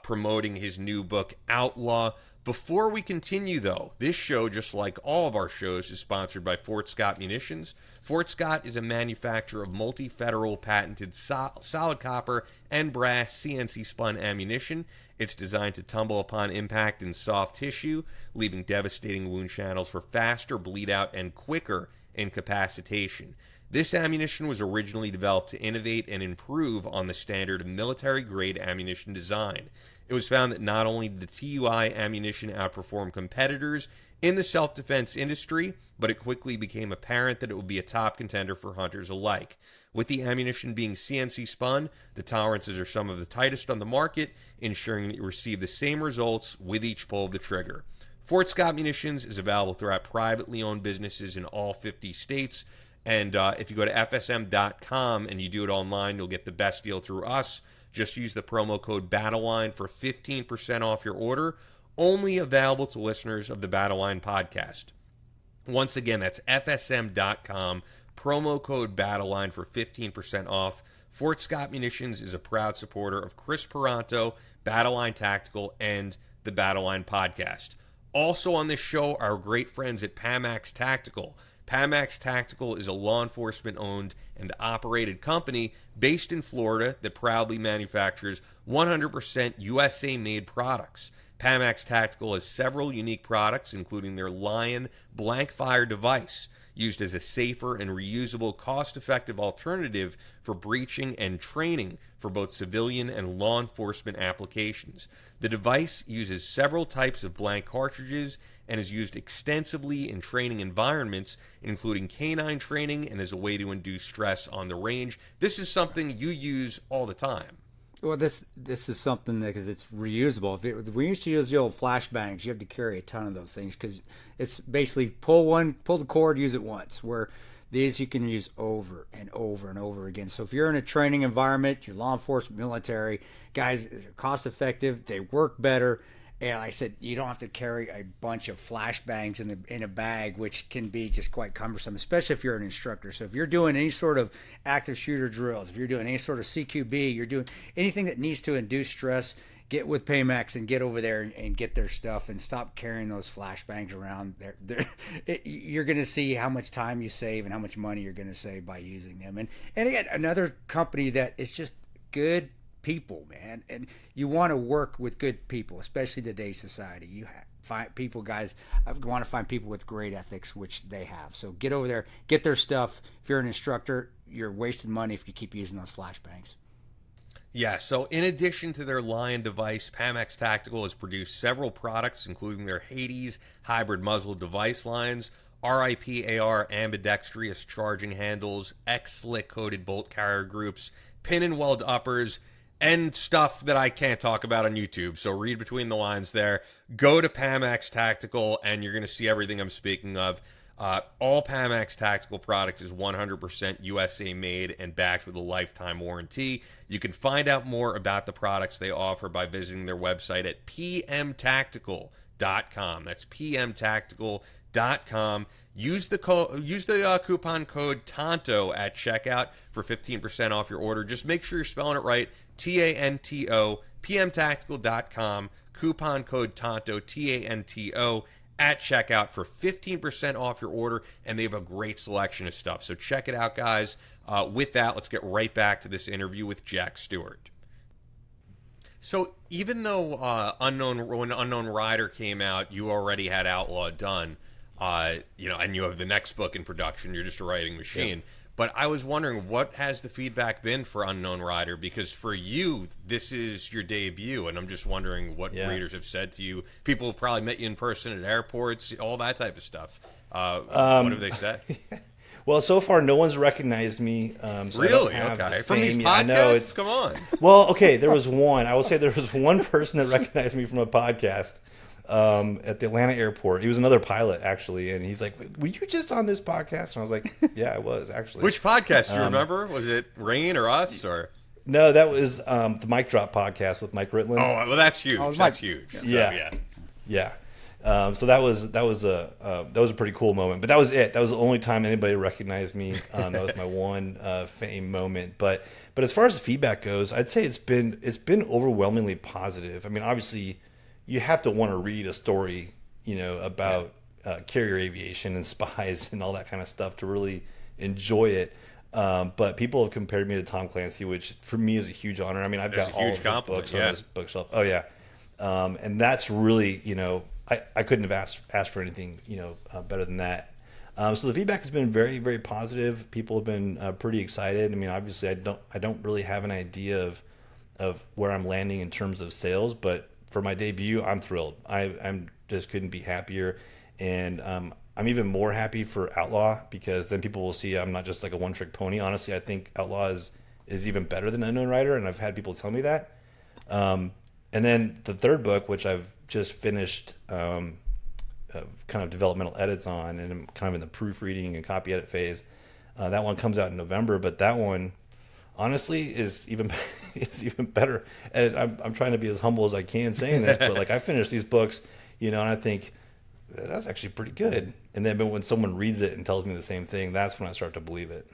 promoting his new book, Outlaw. Before we continue, though, this show, just like all of our shows, is sponsored by Fort Scott Munitions. Fort Scott is a manufacturer of multi-federal patented solid copper and brass CNC-spun ammunition. It's designed to tumble upon impact in soft tissue, leaving devastating wound channels for faster bleed out and quicker incapacitation. This ammunition was originally developed to innovate and improve on the standard of military-grade ammunition design. It was found that not only did the TUI ammunition outperform competitors in the self-defense industry, but it quickly became apparent that it would be a top contender for hunters alike. With the ammunition being CNC spun, the tolerances are some of the tightest on the market, ensuring that you receive the same results with each pull of the trigger. Fort Scott Munitions is available throughout privately owned businesses in all 50 states. And if you go to FSM.com and you do it online, you'll get the best deal through us. Just use the promo code BATTLELINE for 15% off your order. Only available to listeners of the Battleline podcast. Once again, that's FSM.com, promo code BATTLELINE for 15% off. Fort Scott Munitions is a proud supporter of Chris Peranto, Battleline Tactical, and the Battleline podcast. Also on this show, our great friends at Pamax Tactical. Pamax Tactical is a law enforcement-owned and operated company based in Florida that proudly manufactures 100% USA-made products. Pamax Tactical has several unique products, including their Lion blank-fire device, used as a safer and reusable, cost-effective alternative for breaching and training for both civilian and law enforcement applications. The device uses several types of blank cartridges and is used extensively in training environments, including canine training, and as a way to induce stress on the range. This is something you use all the time. Well, this is something that, because it's reusable. We used to use the old flashbangs, you have to carry a ton of those things because it's basically pull the cord, use it once. Where these you can use over and over and over again. So if you're in a training environment, you're law enforcement, military, guys, they're cost effective, they work better. And like I said, you don't have to carry a bunch of flashbangs in a bag, which can be just quite cumbersome, especially if you're an instructor. So if you're doing any sort of active shooter drills, if you're doing any sort of CQB, you're doing anything that needs to induce stress, get with Paymax and get over there and get their stuff and stop carrying those flashbangs around. You're going to see how much time you save and how much money you're going to save by using them. And again, another company that is just good people, man, and you want to work with good people, especially today's society. You find people, guys. I want to find people with great ethics, which they have. So get over there, get their stuff. If you're an instructor, you're wasting money if you keep using those flashbangs. Yeah, so in addition to their Lion device, Pamax Tactical has produced several products, including their Hades hybrid muzzle device lines, RIPAR ambidextrous charging handles, X-slick coated bolt carrier groups, pin and weld uppers, and stuff that I can't talk about on YouTube. So read between the lines there. Go to Pamax Tactical, and you're going to see everything I'm speaking of. All Pamax Tactical product is 100% USA made and backed with a lifetime warranty. You can find out more about the products they offer by visiting their website at pmtactical.com. That's pmtactical.com. Use the coupon code TANTO at checkout for 15% off your order. Just make sure you're spelling it right. TANTO, pmtactical.com, coupon code TANTO, TANTO, at checkout for 15% off your order, and they have a great selection of stuff. So check it out, guys. With that, let's get right back to this interview with Jack Stewart. So even though when Unknown Rider came out, you already had Outlaw done, and you have the next book in production. You're just a writing machine. Yeah. But I was wondering, what has the feedback been for Unknown Rider? Because for you, this is your debut, and I'm just wondering what readers have said to you. People have probably met you in person at airports, all that type of stuff. What have they said? Well, so far, no one's recognized me. So really? I don't have okay. the From these fame. podcasts? I know it's... Come on. Well, okay, there was one. I will say there was one person that recognized me from a podcast. at the Atlanta airport. He was another pilot, actually, and he's like, "Were you just on this podcast?" And I was like, "Yeah, I was actually." Which podcast do you remember? Was it Rain or Us or? No, that was the Mic Drop podcast with Mike Ritland. Oh, well, that's huge. Oh, it was That's Mike. huge. So, Yeah. Yeah. So that was a pretty cool moment. But that was it. That was the only time anybody recognized me. That was my one fame moment. But as far as the feedback goes, I'd say it's been overwhelmingly positive. I mean, obviously, you have to want to read a story, about carrier aviation and spies and all that kind of stuff to really enjoy it. But people have compared me to Tom Clancy, which for me is a huge honor. I mean, I've That's got a all huge of his compliment, books yeah. on his bookshelf. Oh yeah, and that's really, I couldn't have asked for anything, better than that. So the feedback has been very, very positive. People have been pretty excited. I mean, obviously, I don't really have an idea of where I'm landing in terms of sales, but for my debut, I'm thrilled. I'm just couldn't be happier, and I'm even more happy for Outlaw because then people will see I'm not just like a one-trick pony. Honestly, I think Outlaw is even better than Unknown Rider, and I've had people tell me that. And then the third book, which I've just finished kind of developmental edits on, and I'm kind of in the proofreading and copy edit phase. That one comes out in November, but that one, honestly, is even better. And I'm trying to be as humble as I can saying this, but like I finished these books, and I think that's actually pretty good. And then, but when someone reads it and tells me the same thing, that's when I start to believe it.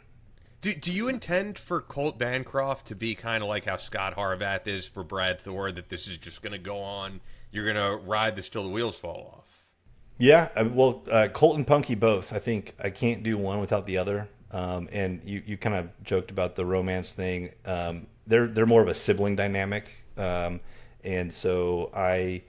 Do you intend for Colt Bancroft to be kind of like how Scott Harvath is for Brad Thor, that this is just going to go on, you're going to ride this till the wheels fall off? Yeah, well, Colt and Punky both. I think I can't do one without the other. And you kind of joked about the romance thing. They're more of a sibling dynamic, and so I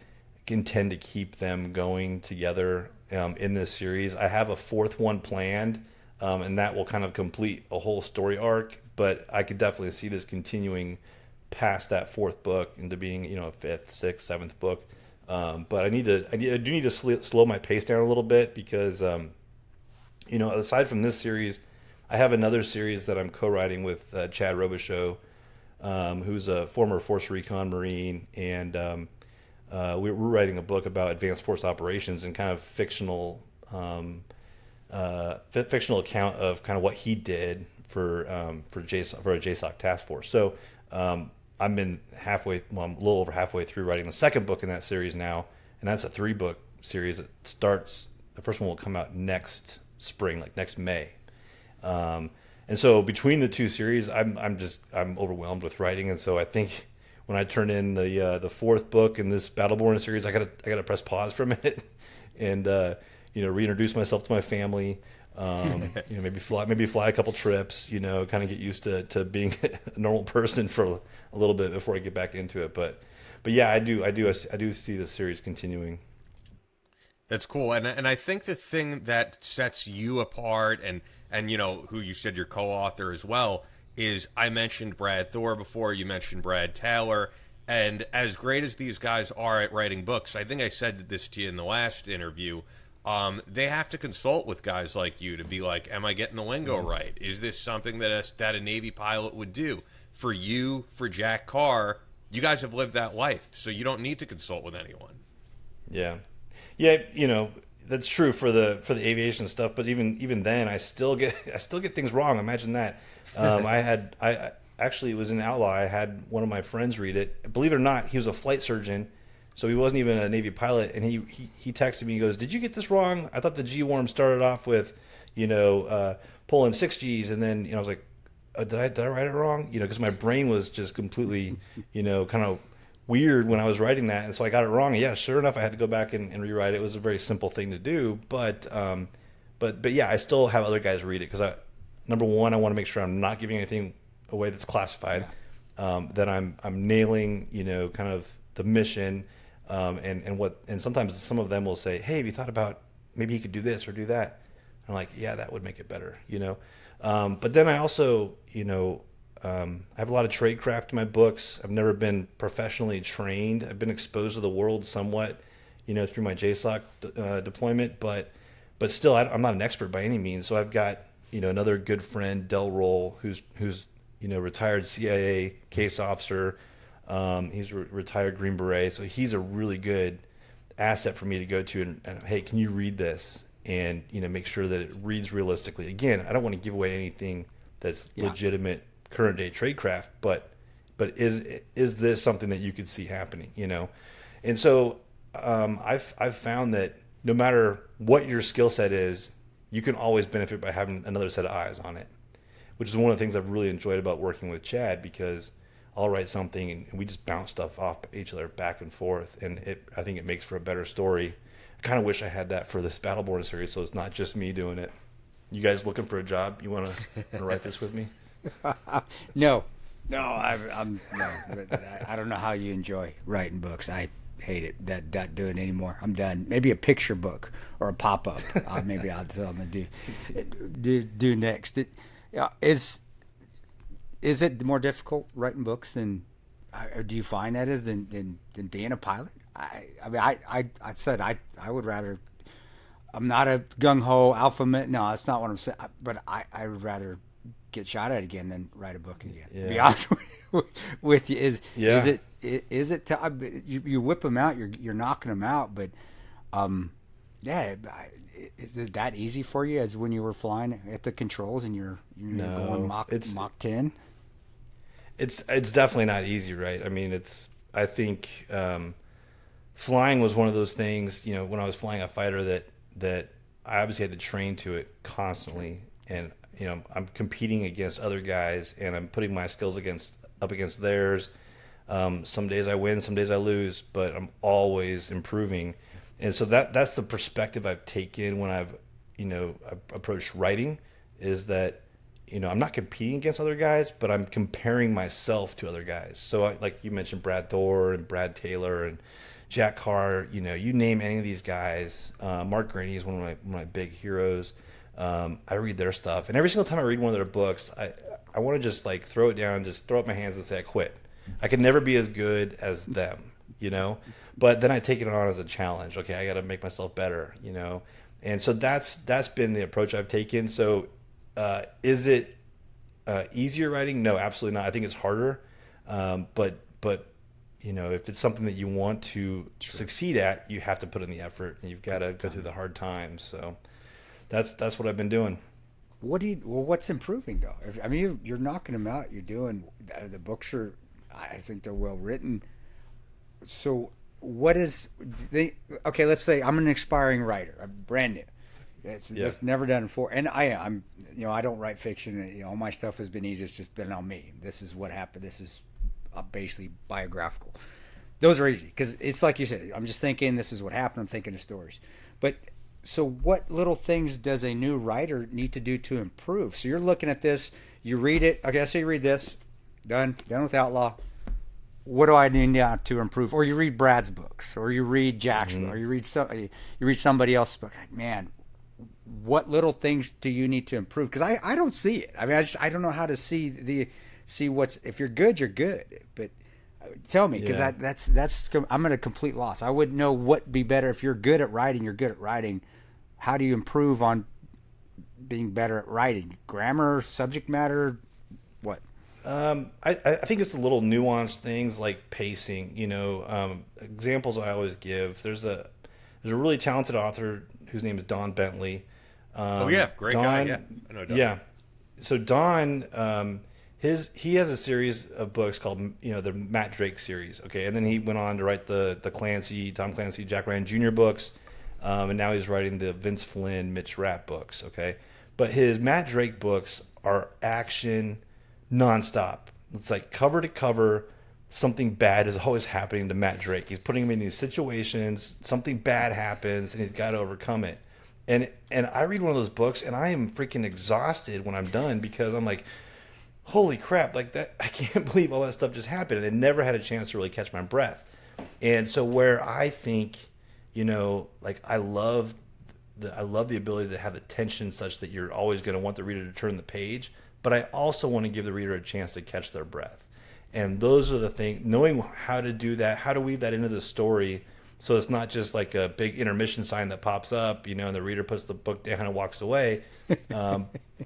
intend to keep them going together in this series. I have a fourth one planned, and that will kind of complete a whole story arc. But I could definitely see this continuing past that fourth book into being, a fifth, sixth, seventh book. But I do need to slow my pace down a little bit because, aside from this series, I have another series that I'm co-writing with Chad Robichaux, who's a former Force Recon Marine, and we're writing a book about advanced force operations and kind of fictional account of kind of what he did for a JSOC task force. So I'm a little over halfway through writing the second book in that series now, and that's a 3-book series. It starts. The first one will come out next spring, like next May. And so between the two series, I'm overwhelmed with writing, and so I think when I turn in the fourth book in this Battleborn series, I gotta press pause for a minute and reintroduce myself to my family. Maybe fly a couple trips. Kind of get used to being a normal person for a little bit before I get back into it. But yeah, I do see the series continuing. That's cool, and I think the thing that sets you apart, and who you said your co-author as well, is I mentioned Brad Thor before, you mentioned Brad Taylor, and as great as these guys are at writing books, I think I said this to you in the last interview, they have to consult with guys like you to be like, am I getting the lingo right? Is this something that a Navy pilot would do? For you, for Jack Carr, you guys have lived that life, so you don't need to consult with anyone. Yeah, that's true for the aviation stuff. But even then, I still get things wrong. Imagine that. I actually, it was in Outlaw. I had one of my friends read it. Believe it or not, he was a flight surgeon, so he wasn't even a Navy pilot. And he texted me. He goes, "Did you get this wrong? I thought the G-worm started off with, pulling 6 Gs, and then I was like, did I write it wrong? Because my brain was just completely, kind of weird when I was writing that, and so I got it wrong. And yeah, sure enough, I had to go back and rewrite it. It was a very simple thing to do, but yeah, I still have other guys read it because number one, I want to make sure I'm not giving anything away that's classified. That I'm nailing, kind of the mission, and sometimes some of them will say, "Hey, have you thought about maybe he could do this or do that?" I'm like, "Yeah, that would make it better," But then I also, I have a lot of tradecraft in my books. I've never been professionally trained. I've been exposed to the world somewhat, through my JSOC deployment, but still, I'm not an expert by any means. So I've got, another good friend, Del Roll, who's retired CIA case officer. He's retired Green Beret, so he's a really good asset for me to go to and hey, can you read this? And, make sure that it reads realistically. Again, I don't want to give away anything that's legitimate current day tradecraft, but is this something that you could see happening, And so I've found that no matter what your skill set is, you can always benefit by having another set of eyes on it, which is one of the things I've really enjoyed about working with Chad, because I'll write something and we just bounce stuff off each other back and forth, and I think it makes for a better story. I kind of wish I had that for this Battleborn series, so it's not just me doing it. You guys looking for a job? You want to write this with me? No, I'm no. I don't know how you enjoy writing books. I hate it. Not doing it anymore. I'm done. Maybe a picture book or a pop up. Maybe that's what I'm gonna do next. Is it more difficult writing books than? Or do you find that is than being a pilot? I mean, I said I would rather. I'm not a gung ho alpha male. No, that's not what I'm saying. But I would rather get shot at again than write a book again. Yeah. Be honest with you, is it? You whip them out. You're knocking them out. But is it that easy for you as when you were flying at the controls and you're going Mach 10? It's definitely not easy, right? I mean, I think flying was one of those things, when I was flying a fighter that I obviously had to train to it constantly. And, I'm competing against other guys and I'm putting my skills up against theirs. Some days I win, some days I lose, but I'm always improving. And so that's the perspective I've taken when I've approached writing, is that, I'm not competing against other guys, but I'm comparing myself to other guys. So like you mentioned, Brad Thor and Brad Taylor and Jack Carr, you name any of these guys. Mark Graney is one of my big heroes. I read their stuff, and every single time I read one of their books, I want to just like throw it down, just throw up my hands and say I quit. I can never be as good as them, but then I take it on as a challenge. Okay, I got to make myself better, and so that's been the approach I've taken. So is it easier writing? No, absolutely not. I think it's harder, but if it's something that you want to succeed at, you have to put in the effort, and you've got to go through the hard times. So that's what I've been doing. What's improving though? I mean, you're knocking them out. You're doing the books are, I think they're well written. So what is okay? Let's say I'm an aspiring writer. I'm brand new. It's never done before, and I'm I don't write fiction. All my stuff has been easy. It's just been on me. This is what happened. This is basically biographical. Those are easy because it's like you said. I'm just thinking this is what happened. I'm thinking of stories, but. So what little things does a new writer need to do to improve? So you're looking at this, you read it. Okay, so you read this, done with Outlaw. What do I need now to improve? Or you read Brad's books, or you read Jack's book, or you read somebody else's book. Like, man, what little things do you need to improve? Because I don't see it. I mean, I don't know how to see what's, if you're good, you're good. But tell me, because that's I'm at a complete loss. I wouldn't know what be better. If you're good at writing, you're good at writing. How do you improve on being better at writing? Grammar, subject matter, what? I think it's the little nuanced things like pacing. Examples I always give. There's a really talented author whose name is Don Bentley. Great guy. Yeah, I know Don. Yeah, so Don. He has a series of books called the Matt Drake series, okay, and then he went on to write the Tom Clancy, Jack Ryan Jr. books, and now he's writing the Vince Flynn, Mitch Rapp books, okay. But his Matt Drake books are action nonstop. It's like cover to cover, something bad is always happening to Matt Drake. He's putting him in these situations, something bad happens, and he's got to overcome it. And I read one of those books, and I am freaking exhausted when I'm done because I'm like, holy crap, like that, I can't believe all that stuff just happened. And I never had a chance to really catch my breath. And so where I think, like I love the ability to have the tension such that you're always going to want the reader to turn the page, but I also want to give the reader a chance to catch their breath. And those are the things, knowing how to do that, how to weave that into the story so it's not just like a big intermission sign that pops up, and the reader puts the book down and walks away.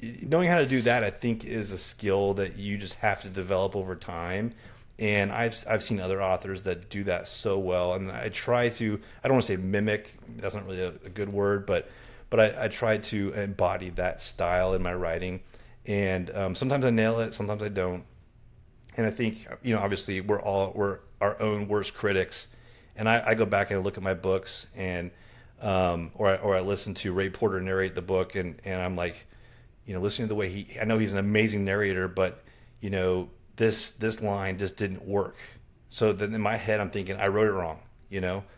Knowing how to do that, I think, is a skill that you just have to develop over time. And I've seen other authors that do that so well, and I try to, I don't want to say mimic, that's not really a good word, but I try to embody that style in my writing. And sometimes I nail it, sometimes I don't. And I think, obviously we're our own worst critics. And I go back and look at my books, and or I listen to Ray Porter narrate the book, and I'm like, listening to the way I know he's an amazing narrator, but this line just didn't work. So then in my head I'm thinking I wrote it wrong,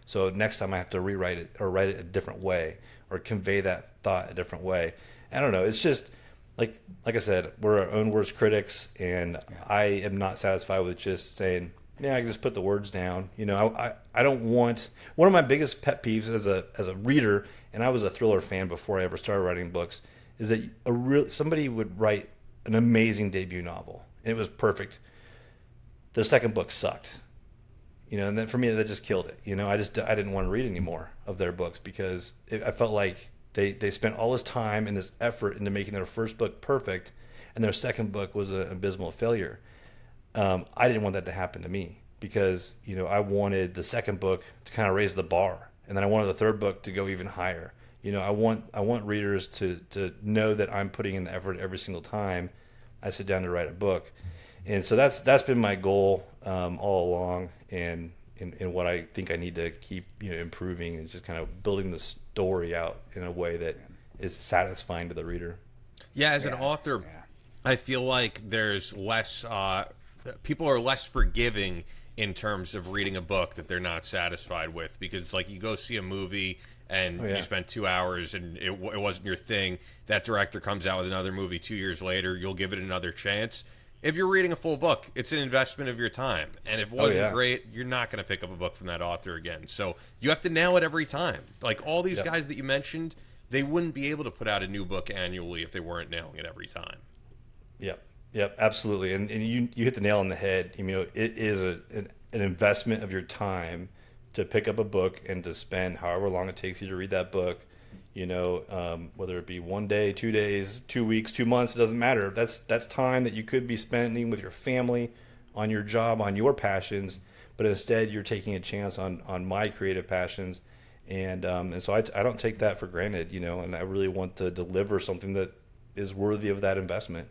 So next time I have to rewrite it or write it a different way or convey that thought a different way. I don't know. It's just like I said, we're our own worst critics, and I am not satisfied with just saying, yeah, I can just put the words down. I don't want, one of my biggest pet peeves as a reader, and I was a thriller fan before I ever started writing books, is that somebody would write an amazing debut novel and it was perfect. The second book sucked, and then for me that just killed it. I didn't want to read any more of their books because I felt like they spent all this time and this effort into making their first book perfect, and their second book was an abysmal failure. I didn't want that to happen to me because, I wanted the second book to kind of raise the bar, and then I wanted the third book to go even higher. I want readers to know that I'm putting in the effort every single time I sit down to write a book. And so that's been my goal all along, and what I think I need to keep improving, is just kind of building the story out in a way that is satisfying to the reader. Yeah, as an author, I feel like there's less people are less forgiving in terms of reading a book that they're not satisfied with, because like you go see a movie and you spent 2 hours and it wasn't your thing. That director comes out with another movie 2 years later, you'll give it another chance. If you're reading a full book, it's an investment of your time. And if it wasn't great, you're not going to pick up a book from that author again. So you have to nail it every time. Like all these guys that you mentioned, they wouldn't be able to put out a new book annually if they weren't nailing it every time. Yep, absolutely. And you hit the nail on the head. It is an investment of your time to pick up a book and to spend however long it takes you to read that book. Whether it be 1 day, 2 days, 2 weeks, 2 months, it doesn't matter. That's time that you could be spending with your family, on your job, on your passions, but instead you're taking a chance on my creative passions, and so I don't take that for granted, and I really want to deliver something that is worthy of that investment.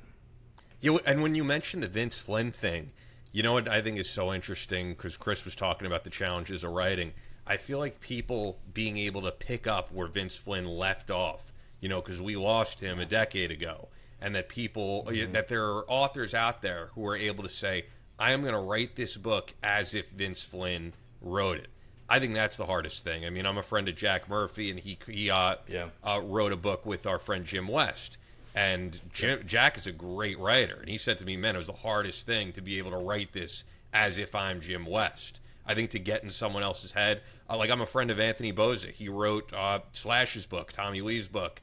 And when you mentioned the Vince Flynn thing, what I think is so interesting, because Chris was talking about the challenges of writing. I feel like people being able to pick up where Vince Flynn left off, because we lost him a decade ago, and that that there are authors out there who are able to say, I am going to write this book as if Vince Flynn wrote it. I think that's the hardest thing. I mean, I'm a friend of Jack Murphy, and he wrote a book with our friend Jim West. And Jack is a great writer. And he said to me, man, it was the hardest thing to be able to write this as if I'm Jim West. I think to get in someone else's head, like I'm a friend of Anthony Boza. He wrote Slash's book, Tommy Lee's book,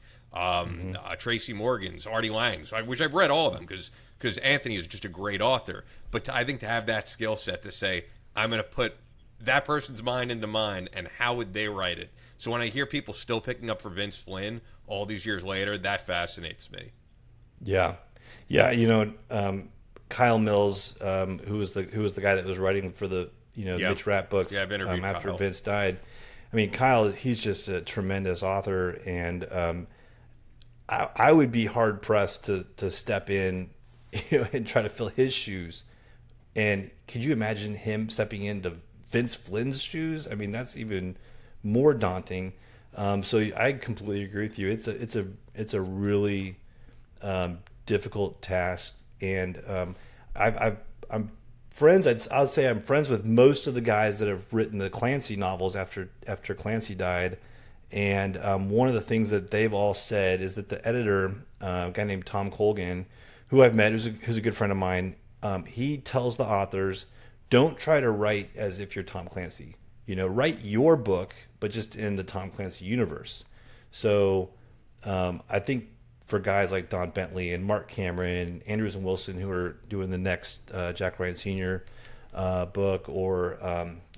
Tracy Morgan's, Artie Lang's, which I've read all of them because Anthony is just a great author. But I think to have that skill set to say, I'm going to put that person's mind into mine, and how would they write it? So when I hear people still picking up for Vince Flynn all these years later, that fascinates me. Yeah. Kyle Mills, who was the guy that was writing for the Mitch Rapp books after Kyle. Vince died. I mean, Kyle, he's just a tremendous author, and I would be hard pressed to step in and try to fill his shoes. And could you imagine him stepping into Vince Flynn's shoes? I mean, that's even more daunting. So I completely agree with you. It's a really difficult task, and I'm friends. I'll say I'm friends with most of the guys that have written the Clancy novels after Clancy died. And one of the things that they've all said is that the editor, a guy named Tom Colgan, who I've met, who's a good friend of mine, he tells the authors, don't try to write as if you're Tom Clancy. Write your book, but just in the Tom Clancy universe. So I think for guys like Don Bentley and Mark Cameron, Andrews and Wilson, who are doing the next Jack Ryan Sr. Book, or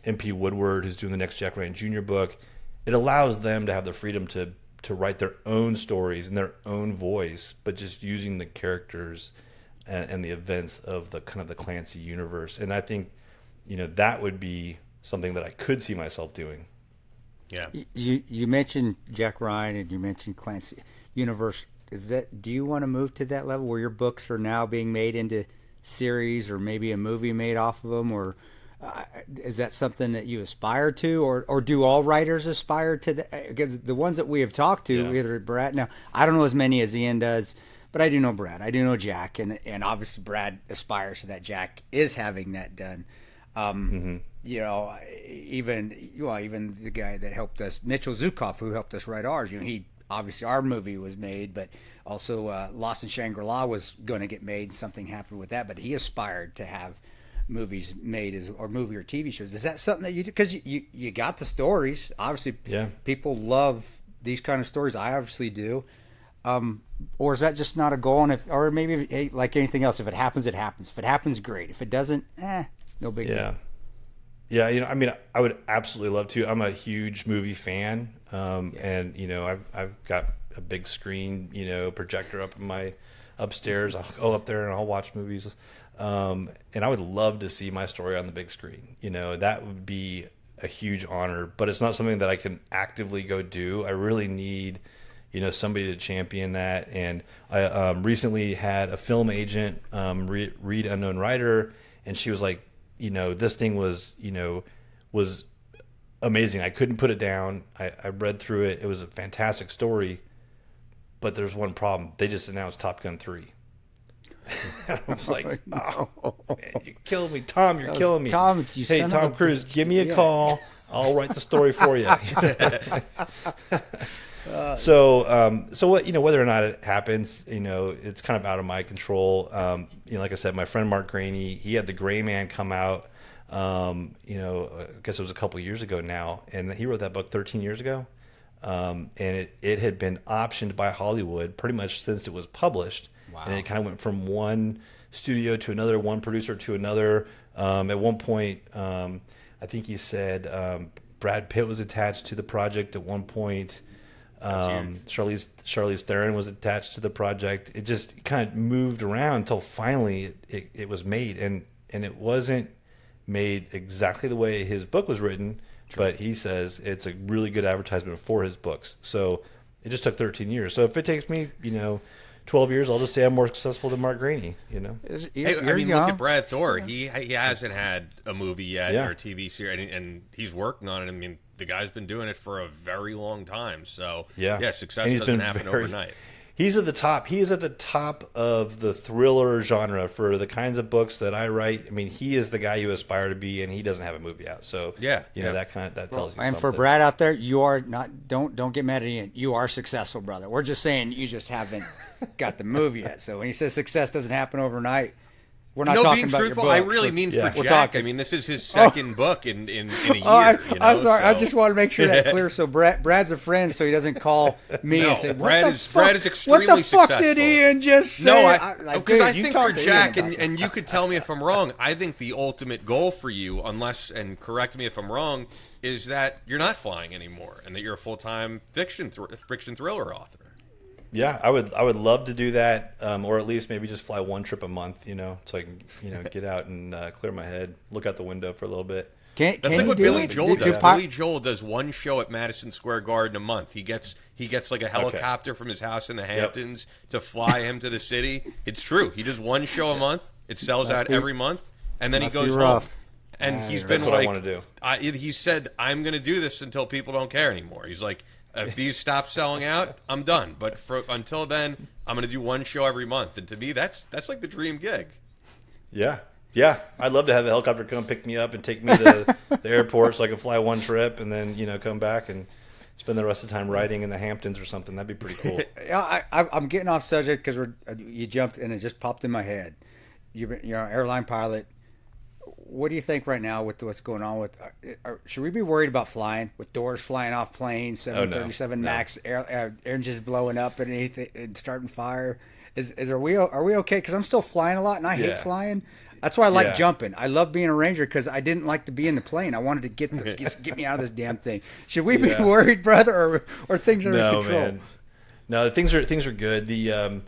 MP Woodward, who's doing the next Jack Ryan Jr. book, it allows them to have the freedom to write their own stories in their own voice, but just using the characters and the events of the kind of the Clancy universe. And I think that would be something that I could see myself doing. Yeah. You mentioned Jack Ryan and you mentioned Clancy Universe. Do you want to move to that level where your books are now being made into series or maybe a movie made off of them, or is that something that you aspire to, or do all writers aspire to that? Because the ones that we have talked to, either Brad, now I don't know as many as Ian does, but I do know Brad, I do know Jack, and obviously Brad aspires to that. Jack is having that done. Even the guy that helped us, Mitchell Zukoff, who helped us write ours, he obviously our movie was made, but also Lost in Shangri-La was going to get made. Something happened with that, but he aspired to have movies made or movie or TV shows. Is that something that you do? Because you got the stories. Obviously, people love these kind of stories. I obviously do. Or is that just not a goal? Or maybe like anything else, if it happens, it happens. If it happens, great. If it doesn't, no big deal. Yeah, I would absolutely love to. I'm a huge movie fan, and I've got a big screen, projector up in my upstairs. I'll go up there and I'll watch movies, and I would love to see my story on the big screen. That would be a huge honor, but it's not something that I can actively go do. I really need, somebody to champion that. And I recently had a film agent read Unknown Rider, and she was like, this thing was amazing. I couldn't put it down. I read through it. It was a fantastic story, but there's one problem. They just announced Top Gun 3. I was like, oh, man, you killed me, Tom. You're killing me. Tom, hey, Tom Cruise, give me a call. I'll write the story for you. So what, whether or not it happens, it's kind of out of my control. Like I said, my friend Mark Graney, he had The Gray Man come out, I guess it was a couple of years ago now, and he wrote that book 13 years ago. And it had been optioned by Hollywood pretty much since it was published. Wow. And it kind of went from one studio to another, one producer to another. At one point, I think he said Brad Pitt was attached to the project at one point. Charlize Theron was attached to the project. It just kind of moved around until finally it was made, and it wasn't made exactly the way his book was written. True. But he says it's a really good advertisement for his books. So it just took 13 years. So if it takes me 12 years, I'll just say I'm more successful than Mark Graney. Look at Brad Thor. He hasn't had a movie yet or a TV series, and he's working on it. The guy's been doing it for a very long time. So success doesn't happen overnight. He's at the top. He is at the top of the thriller genre for the kinds of books that I write. He is the guy you aspire to be, and he doesn't have a movie out. So that tells you. And something. for Brad out there, you are not. Don't get mad at Ian. You are successful, brother. We're just saying you just haven't got the movie yet. So when he says success doesn't happen overnight, we're not talking about truthful, your book. I really mean for Jack. This is his second book in a year. I'm sorry. I just want to make sure that's clear. So Brad's a friend, so he doesn't call me and say, Brad is extremely successful. What the fuck did Ian just say? No, because I think for Jack, and you could tell me if I'm wrong, I think the ultimate goal for you, and correct me if I'm wrong, is that you're not flying anymore and that you're a full-time fiction thriller author. Yeah, I would love to do that, or at least maybe just fly one trip a month, so I can, get out and clear my head, look out the window for a little bit. That's like what Billy Joel does. Billy Joel does one show at Madison Square Garden a month. He gets like a helicopter from his house in the Hamptons to fly him to the city. It's true. He does one show a month. It sells out every month, and then he goes home. And he's been that's what I want to do. He said, "I'm going to do this until people don't care anymore." He's like, if these stop selling out, I'm done. But until then, I'm going to do one show every month. And to me, that's like the dream gig. Yeah. I'd love to have a helicopter come pick me up and take me to the airport so I can fly one trip and then, come back and spend the rest of the time riding in the Hamptons or something. That'd be pretty cool. I'm getting off subject because you jumped and it just popped in my head. You're an airline pilot. What do you think right now with what's going on with? Should we be worried about flying with doors flying off planes, 737 Max engines blowing up and anything and starting fire? Are we okay? Because I'm still flying a lot and I hate flying. That's why I like jumping. I love being a ranger because I didn't like to be in the plane. I wanted to get me out of this damn thing. Should we be worried, brother, or things are in control? Man. No, things are good. The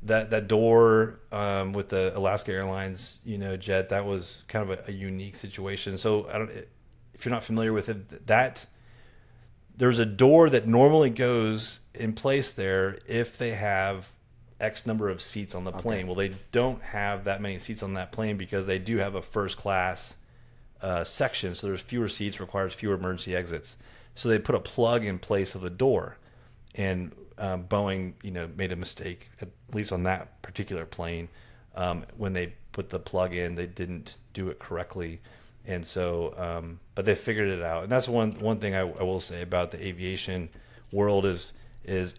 that door with the Alaska Airlines, jet, that was kind of a unique situation. So if you're not familiar with it, that there's a door that normally goes in place there if they have X number of seats on the plane. Okay. Well, they don't have that many seats on that plane because they do have a first class section. So there's fewer seats, requires fewer emergency exits. So they put a plug in place of the door, and Boeing, made a mistake, at least on that particular plane. When they put the plug in, they didn't do it correctly. And so, but they figured it out. And that's one thing I will say about the aviation world is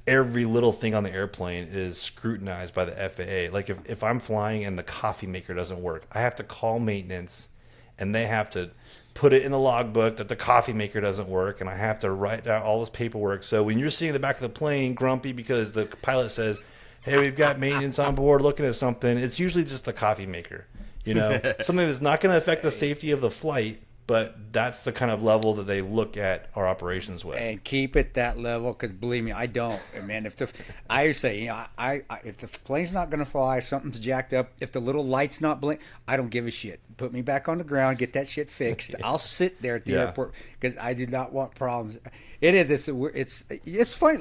every little thing on the airplane is scrutinized by the FAA. Like if I'm flying and the coffee maker doesn't work, I have to call maintenance, and they have to put it in the logbook that the coffee maker doesn't work, and I have to write out all this paperwork. So when you're sitting in the back of the plane grumpy because the pilot says, "Hey, we've got maintenance on board looking at something," it's usually just the coffee maker. Something that's not going to affect the safety of the flight, but that's the kind of level that they look at our operations with. And keep it that level, because believe me, I don't. Man, I say, if the plane's not going to fly, something's jacked up, if the little light's not blink, I don't give a shit. Put me back on the ground, get that shit fixed. I'll sit there at the airport because I do not want problems. It's funny.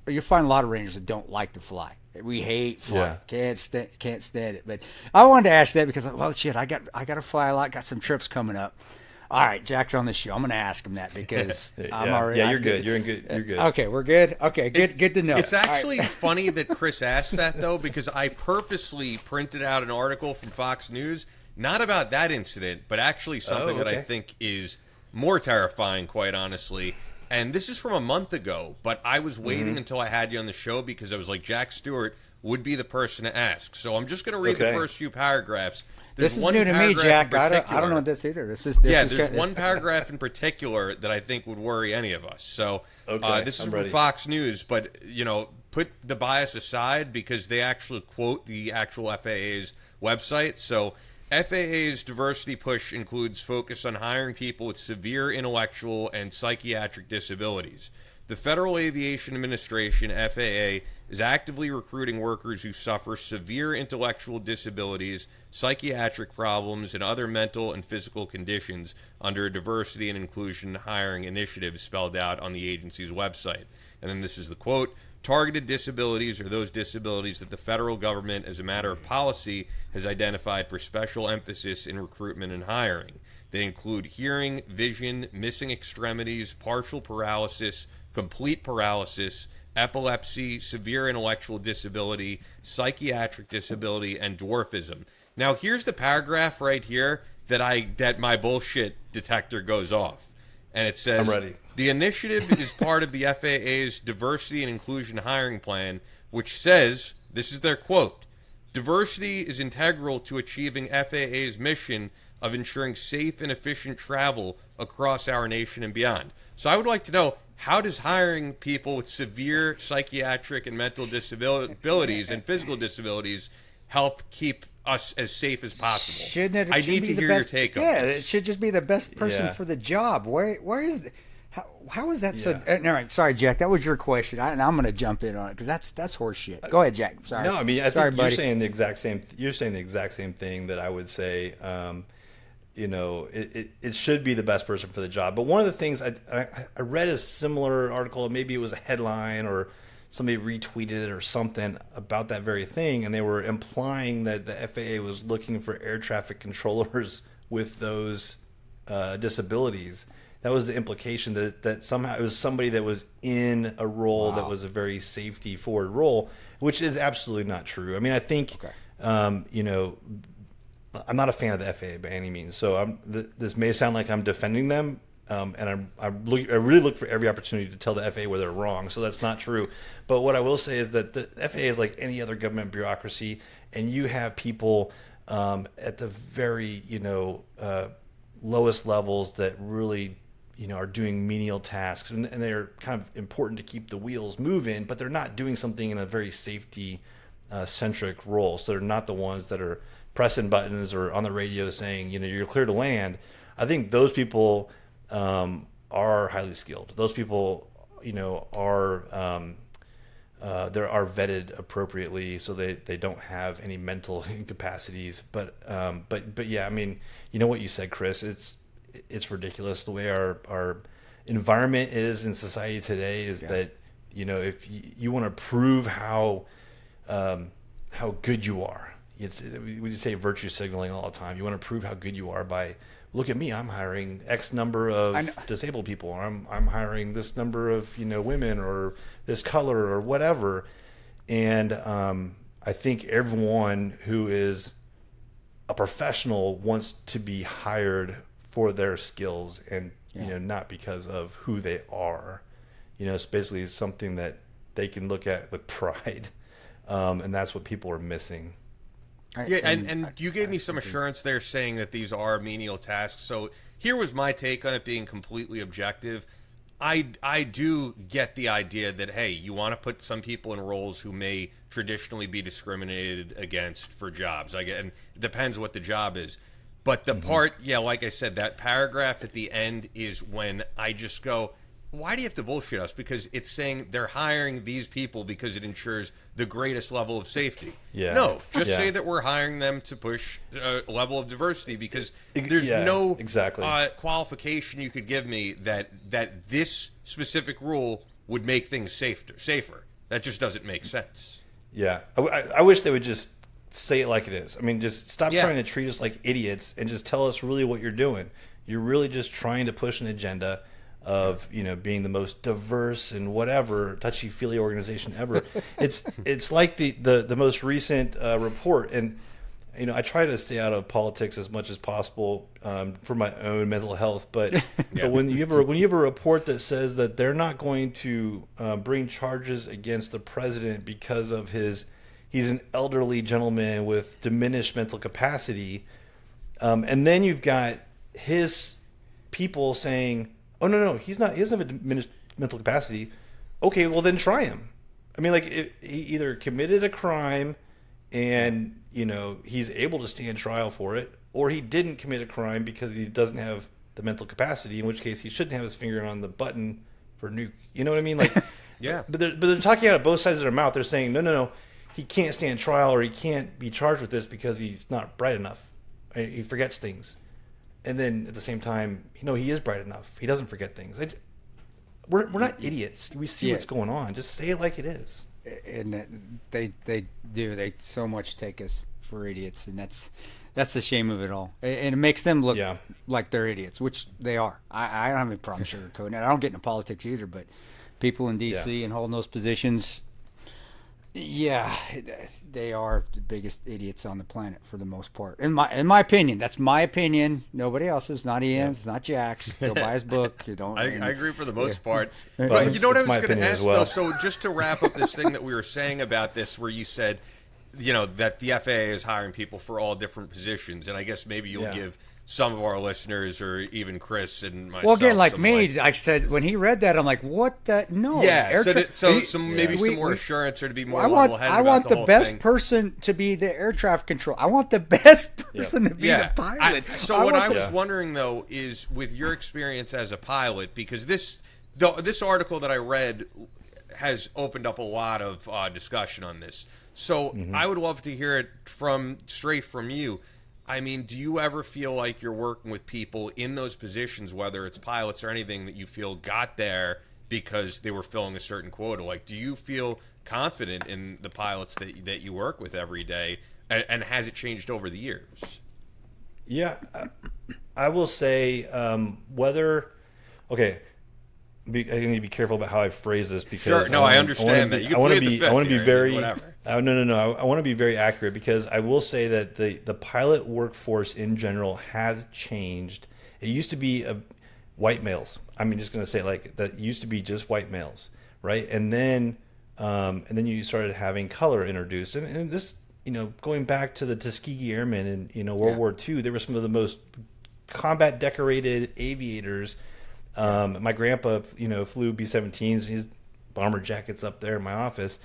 You find a lot of Rangers that don't like to fly. We hate flying. Can't stand it. But I wanted to ask that because, well, shit, I got to fly a lot. Got some trips coming up. All right, Jack's on the show. I'm going to ask him that because I'm already. Yeah, you're good. You're good. Okay, we're good. Okay, good to know. It's actually funny that Chris asked that, though, because I purposely printed out an article from Fox News, not about that incident, but actually something that I think is more terrifying, quite honestly. And this is from a month ago, but I was waiting until I had you on the show because I was like, Jack Stewart would be the person to ask. So I'm just going to read the first few paragraphs. This is new to me, Jack. I don't know this either. There's one paragraph in particular that I think would worry any of us. So this is from Fox News, but put the bias aside because they actually quote the actual FAA's website. So FAA's diversity push includes focus on hiring people with severe intellectual and psychiatric disabilities. The Federal Aviation Administration, FAA, is actively recruiting workers who suffer severe intellectual disabilities, psychiatric problems, and other mental and physical conditions under a diversity and inclusion hiring initiative spelled out on the agency's website. And then this is the quote: "Targeted disabilities are those disabilities that the federal government, as a matter of policy, has identified for special emphasis in recruitment and hiring. They include hearing, vision, missing extremities, partial paralysis, complete paralysis, epilepsy, severe intellectual disability, psychiatric disability, and dwarfism." Now, here's the paragraph right here that my bullshit detector goes off. And it says, I'm ready. "The initiative is part of the FAA's diversity and inclusion hiring plan, which says," this is their quote, "diversity is integral to achieving FAA's mission of ensuring safe and efficient travel across our nation and beyond." So I would like to know, how does hiring people with severe psychiatric and mental disabilities and physical disabilities help keep us as safe as possible? Shouldn't it? I need to hear your take on this. this. It should just be the best person for the job. Where is how is that so? All right, sorry, Jack. That was your question, and I'm going to jump in on it because that's horse shit. Go ahead, Jack. Sorry. No, I mean, I think you're saying the exact same. You're saying the exact same thing that I would say. It should be the best person for the job. But one of the things I read a similar article, maybe it was a headline or somebody retweeted it or something about that very thing, and they were implying that the FAA was looking for air traffic controllers with those disabilities. That was the implication that somehow it was somebody that was in a role that was a very safety forward role, which is absolutely not true. I mean, I think, I'm not a fan of the FAA by any means. So this may sound like I'm defending them, and I really look for every opportunity to tell the FAA where they're wrong. So that's not true. But what I will say is that the FAA is like any other government bureaucracy, and you have people at the very lowest levels that really are doing menial tasks, and they're kind of important to keep the wheels moving, but they're not doing something in a very safety centric role. So they're not the ones that are pressing buttons or on the radio saying, you're clear to land. I think those people are highly skilled. Those people, are they are vetted appropriately, so they don't have any mental incapacities. But yeah, I mean, you know what you said, Chris. It's ridiculous the way our environment is in society today. Is that, you know, if you want to prove how good you are, we say virtue signaling all the time. You want to prove how good you are by, look at me, I'm hiring X number of disabled people, or I'm hiring this number of, you know, women, or this color, or whatever. And I think everyone who is a professional wants to be hired for their skills, and you know, not because of who they are. You know, it's basically something that they can look at with pride, and that's what people are missing. Yeah, and you gave me some assurance there saying that these are menial tasks. So here was my take on it being completely objective. I do get the idea that, hey, you want to put some people in roles who may traditionally be discriminated against for jobs. I get, and it depends what the job is. But the part, like I said, that paragraph at the end is when I just go, why do you have to bullshit us? Because it's saying they're hiring these people because it ensures the greatest level of safety. Yeah. No, just say that we're hiring them to push a level of diversity, because there's no qualification you could give me that this specific rule would make things safer. That just doesn't make sense. Yeah. I wish they would just say it like it is. I mean, just stop trying to treat us like idiots and just tell us really what you're doing. You're really just trying to push an agenda of, you know, being the most diverse and whatever touchy-feely organization ever. It's like the most recent report, and you know, I try to stay out of politics as much as possible for my own mental health. But but when you have a report that says that they're not going to bring charges against the president because of he's an elderly gentleman with diminished mental capacity, and then you've got his people saying, oh, no, he doesn't have a diminished mental capacity. Okay, well, then try him. I mean, like, he either committed a crime and, you know, he's able to stand trial for it, or he didn't commit a crime because he doesn't have the mental capacity, in which case he shouldn't have his finger on the button for nuke. You know what I mean? Like, But they're talking out of both sides of their mouth. They're saying, no, he can't stand trial, or he can't be charged with this because he's not bright enough. He forgets things. And then at the same time, you know, he is bright enough. He doesn't forget things. We're not idiots. We see what's going on. Just say it like it is. And they do. They so much take us for idiots, and that's the shame of it all. And it makes them look like they're idiots, which they are. I don't have any problem sugarcoating it. I don't get into politics either, but people in D.C. and holding those positions, they are the biggest idiots on the planet for the most part. In my opinion, that's my opinion. Nobody else's. Not Ian's. Not Jack's. Go buy his book. You don't. I agree for the most part. But you know what I was going to ask though. So just to wrap up this thing that we were saying about this, where you said, you know, that the FAA is hiring people for all different positions, and I guess maybe you'll give some of our listeners, or even Chris and myself. Well, again, like me, I said when he read that, I'm like, "What the? No." Yeah. So maybe some more assurance, or to be more level-headed. I want the best person to be the air traffic control. I want the best person to be the pilot. What I was wondering though is, with your experience as a pilot, because this article that I read has opened up a lot of discussion on this. So I would love to hear it straight from you. I mean, do you ever feel like you're working with people in those positions, whether it's pilots or anything, that you feel got there because they were filling a certain quota? Like, do you feel confident in the pilots that you work with every day, and has it changed over the years? Yeah, I will say whether – okay, I need to be careful about how I phrase this, because I understand that. You can plead the fifth. I want to be very whatever. No. I want to be very accurate, because I will say that the pilot workforce in general has changed. It used to be white males. I'm just going to say, like, that used to be just white males, right? And then you started having color introduced, and this, you know, going back to the Tuskegee Airmen in, you know, World War II, they were some of the most combat decorated aviators. My grandpa, you know, flew B-17s. His bomber jacket's up there in my office.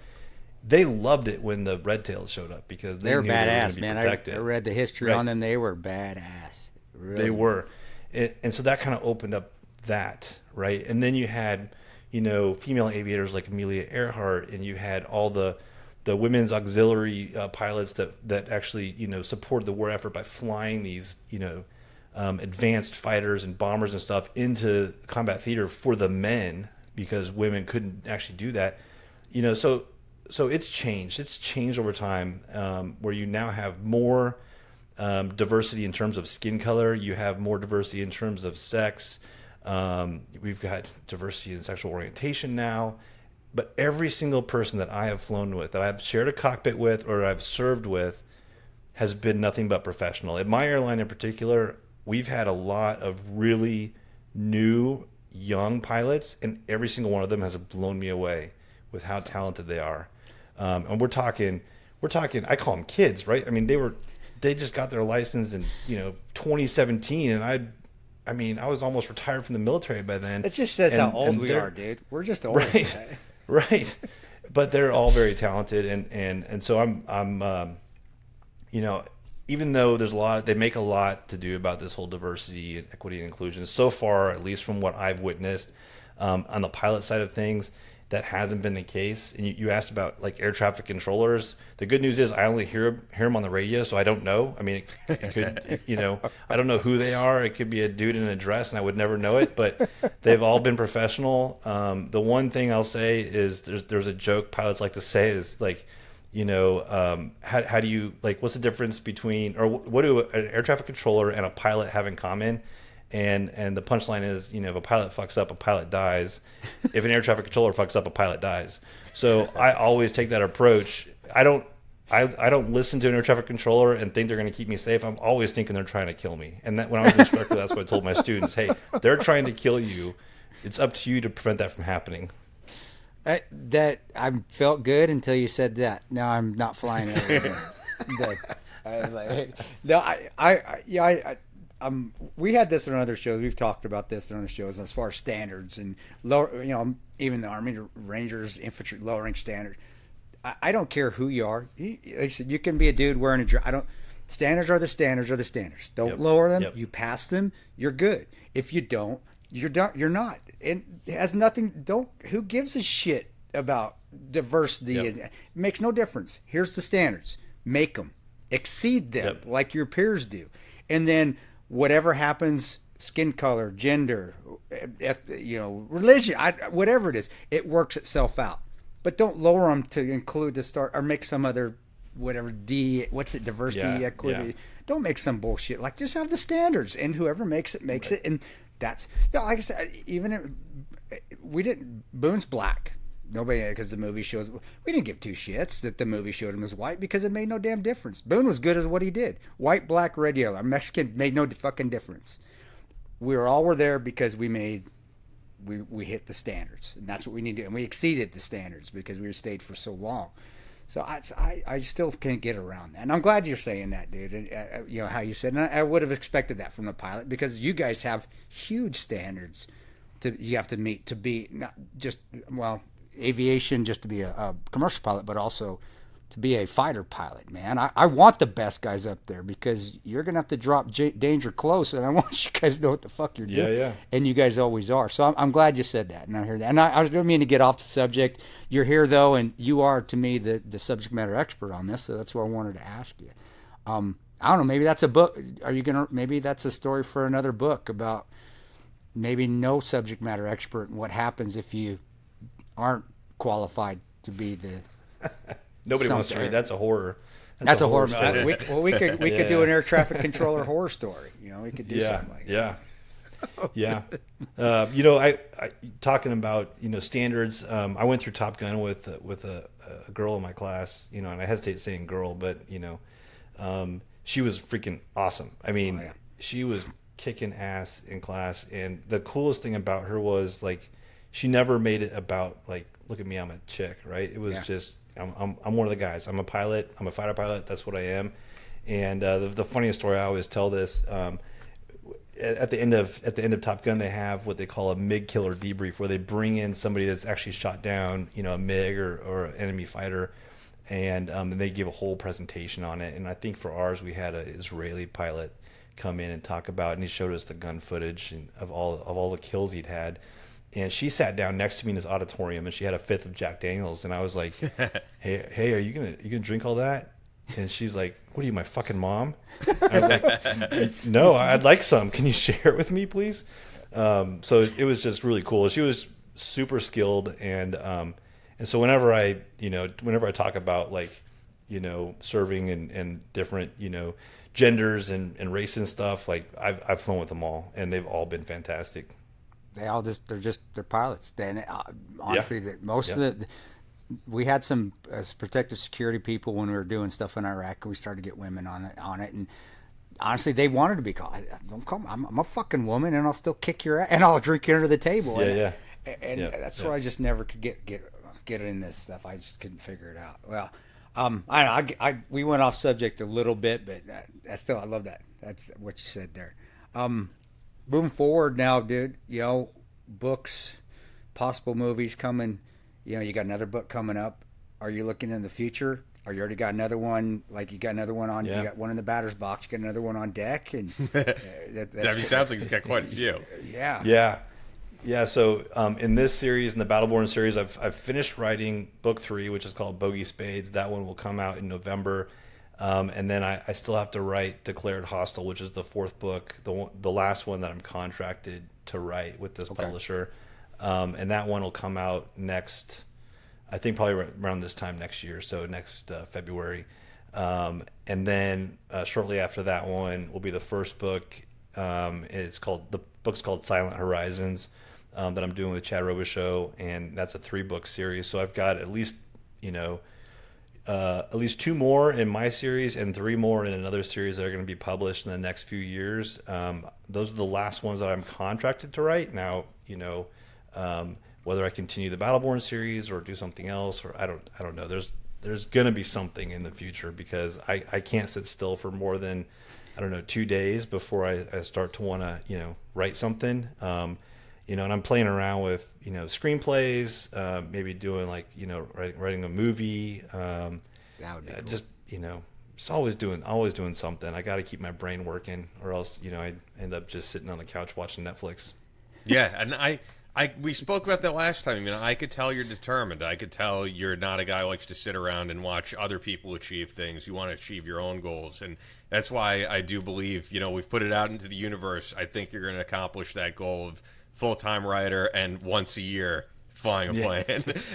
They loved it when the red tails showed up, because they were knew badass, they were man. I read the history on them. They were badass. Really. They were, and so that kind of opened up that, right? And then you had female aviators like Amelia Earhart, and you had all the women's auxiliary pilots that actually support the war effort by flying these advanced fighters and bombers and stuff into combat theater for the men, because women couldn't actually do that. So it's changed. It's changed over time, where you now have more diversity in terms of skin color. You have more diversity in terms of sex. We've got diversity in sexual orientation now. But every single person that I have flown with, that I've shared a cockpit with, or I've served with, has been nothing but professional. At my airline in particular, we've had a lot of really new, young pilots, and every single one of them has blown me away with how talented they are. And we're talking, I call them kids, right? I mean, they just got their license in, 2017, and I was almost retired from the military by then. It just says how old we are, dude. We're just old. Right, right. But they're all very talented, and so I'm even though they make a lot to do about this whole diversity and equity and inclusion. So far, at least from what I've witnessed, on the pilot side of things, that hasn't been the case. And you asked about like air traffic controllers. The good news is I only hear them on the radio, so I don't know. I mean, it could, I don't know who they are. It could be a dude in a dress, and I would never know it. But they've all been professional. The one thing I'll say is there's a joke pilots like to say is like, how do you, like, what's the difference between, or what do an air traffic controller and a pilot have in common? And the punchline is, if a pilot fucks up, a pilot dies. If an air traffic controller fucks up, a pilot dies. So I always take that approach. I don't listen to an air traffic controller and think they're going to keep me safe. I'm always thinking they're trying to kill me. And that when I was an instructor, that's what I told my students. Hey, they're trying to kill you. It's up to you to prevent that from happening. That I felt good until you said that. Now I'm not flying over there. I was like, hey. No, we had this on other shows. We've talked about this on other shows as far as standards and lower, even the Army Rangers, infantry lowering standards. I don't care who you are. Like I said, you can be a dude wearing a standards are the standards are the standards. Don't lower them. Yep. You pass them, you're good. If you don't, you're not. And it has nothing. Who gives a shit about diversity? Yep. It makes no difference. Here's the standards. Make them. Exceed them like your peers do. And then whatever happens, skin color, gender, religion, whatever it is, it works itself out. But don't lower them to include the start or make some other diversity, equity. Yeah. Don't make some bullshit. Like, just have the standards, and whoever makes it. And that's, like I said, Boone's black. Nobody, because the movie shows, we didn't give two shits that the movie showed him as white, because it made no damn difference. Boone was good at what he did. White, black, red, yellow. Mexican made no fucking difference. We were there because we hit the standards, and that's what we need to do. And we exceeded the standards because we stayed for so long. So I still can't get around that. And I'm glad you're saying that, dude. And, how you said, and I would have expected that from the pilot, because you guys have huge standards you have to meet to be not just, aviation, just to be a commercial pilot, but also to be a fighter pilot, man. I want the best guys up there, because you're going to have to drop danger close, and I want you guys to know what the fuck you're doing. Yeah. And you guys always are. So I'm glad you said that, and I hear that. And I don't mean to get off the subject. You're here, though, and you are, to me, the subject matter expert on this, so that's what I wanted to ask you. I don't know, maybe that's a book. Maybe that's a story for another book about maybe no subject matter expert and what happens if you aren't qualified to be the nobody wants to read. That's a horror. That's a horror movie. We could do an air traffic controller horror story. We could do something like that. Yeah. I talking about standards. I went through Top Gun with a girl in my class. And I hesitate saying girl, but she was freaking awesome. I mean, she was kicking ass in class, and the coolest thing about her was, like, she never made it about, like, look at me, I'm a chick, right? It was just, I'm one of the guys. I'm a pilot. I'm a fighter pilot. That's what I am. And the funniest story, I always tell this, at the end of Top Gun, they have what they call a MiG killer debrief, where they bring in somebody that's actually shot down, a MiG or an enemy fighter, and they give a whole presentation on it. And I think for ours, we had an Israeli pilot come in and talk about, and he showed us the gun footage and of all the kills he'd had. and she sat down next to me in this auditorium, and she had a fifth of Jack Daniels, and I was like, hey, are you gonna drink all that? And she's like, what are you, my fucking mom? I was like, no, I'd like some. Can you share it with me, please? So it was just really cool. She was super skilled, and so whenever I talk about, like, serving and different, genders and race and stuff, like I've flown with them all, and they've all been fantastic. They're pilots. And honestly, most of the we had some protective security people when we were doing stuff in Iraq. We started to get women on it, and honestly, they wanted to be called. Don't call me. I'm a fucking woman, and I'll still kick your ass, and I'll drink you under the table. And that's why I just never could get in this stuff. I just couldn't figure it out. Well, we went off subject a little bit, but I love that. That's what you said there. Moving forward now, dude, books, possible movies coming. You got another book coming up. Are you looking in the future? Or you already got another one? Like, you got another one on. Yeah. You got one in the batter's box. You got another one on deck, and sounds like he's got quite a few. Yeah. So in this series, in the Battleborn series, I've finished writing book 3, which is called Bogey Spades. That one will come out in November. And then I still have to write Declared Hostile, which is the 4th book, the last one that I'm contracted to write with this publisher. And that one will come out next, I think probably around this time next year, so next February. And then shortly after that one will be the first book. The book's called Silent Horizons, that I'm doing with Chad Robichaux, and that's a 3-book series. So I've got at least 2 more in my series and 3 more in another series that are going to be published in the next few years. Those are the last ones that I'm contracted to write. Now, whether I continue the Battleborn series or do something else, or I don't know. There's going to be something in the future, because I can't sit still for more than 2 days before I start to want to write something. And I'm playing around with screenplays, maybe doing writing a movie. That would be cool. Just just always doing something. I got to keep my brain working, or else I end up just sitting on the couch watching Netflix. Yeah, and we spoke about that last time. I could tell you're determined. I could tell you're not a guy who likes to sit around and watch other people achieve things. You want to achieve your own goals, and that's why I do believe we've put it out into the universe. I think you're going to accomplish that goal of full-time writer and once a year flying a plane.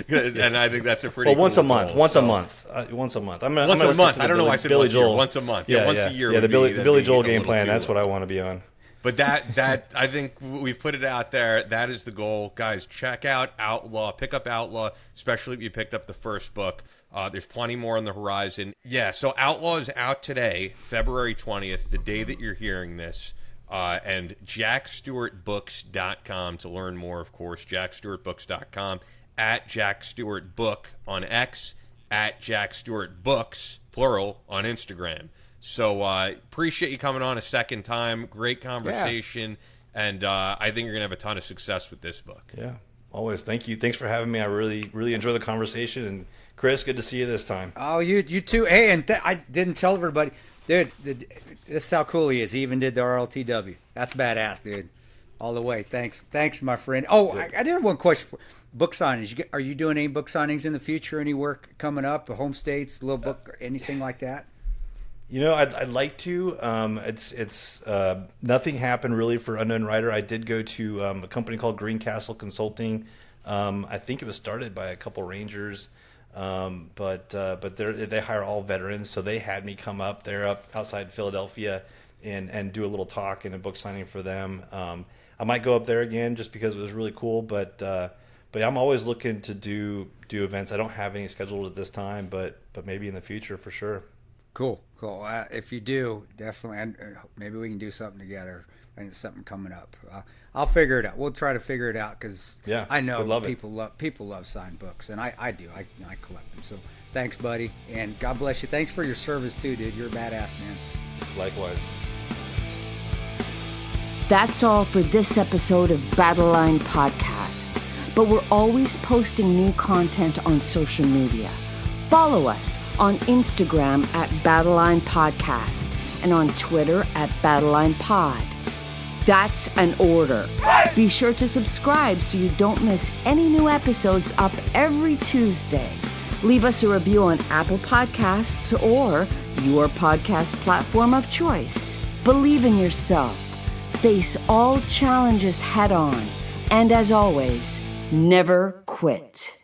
And I think that's a pretty once cool a month. goal, once a month. Once a month. I don't know why I said Billy once a year. Joel. Once a month. Yeah, once a year. Yeah, the Billy Joel game a plan. little That's too what I want to be on. But that I think we've put it out there. That is the goal, guys. Check out Outlaw. Pick up Outlaw, especially if you picked up the first book. There's plenty more on the horizon. Yeah, so Outlaw is out today, February 20th, the day that you're hearing this. And JackStewartBooks.com to learn more, of course. JackStewartBooks.com, at Jack Stewart Book on X, at Jack Stewart Books, plural, on Instagram. So appreciate you coming on a second time. Great conversation. Yeah. And I think you're going to have a ton of success with this book. Yeah, always. Thank you. Thanks for having me. I really, really enjoy the conversation. And Chris, good to see you this time. Oh, you too. Hey, and I didn't tell everybody. Dude, this is how cool he is. He even did the RLTW. That's badass, dude. All the way. Thanks, my friend. Oh, I did have one question for book signings. Are you doing any book signings in the future? Any work coming up? A home states, little book, anything like that? I'd like to. It's nothing happened really for Unknown Rider. I did go to a company called Greencastle Consulting. I think it was started by a couple Rangers, but they hire all veterans. So they had me come up. They're up outside Philadelphia and do a little talk and a book signing for them. I might go up there again just because it was really cool. But I'm always looking to do events. I don't have any scheduled at this time, but maybe in the future for sure. Cool. If you do, definitely, and maybe we can do something together. And something coming up. I'll figure it out. We'll try to figure it out because I know people love signed books, and I do. I collect them. So thanks, buddy, and God bless you. Thanks for your service too, dude. You're a badass, man. Likewise. That's all for this episode of Battle Line Podcast. But we're always posting new content on social media. Follow us on Instagram at Battleline Podcast and on Twitter at Battleline Pod. That's an order. Be sure to subscribe so you don't miss any new episodes up every Tuesday. Leave us a review on Apple Podcasts or your podcast platform of choice. Believe in yourself. Face all challenges head on. And as always, never quit.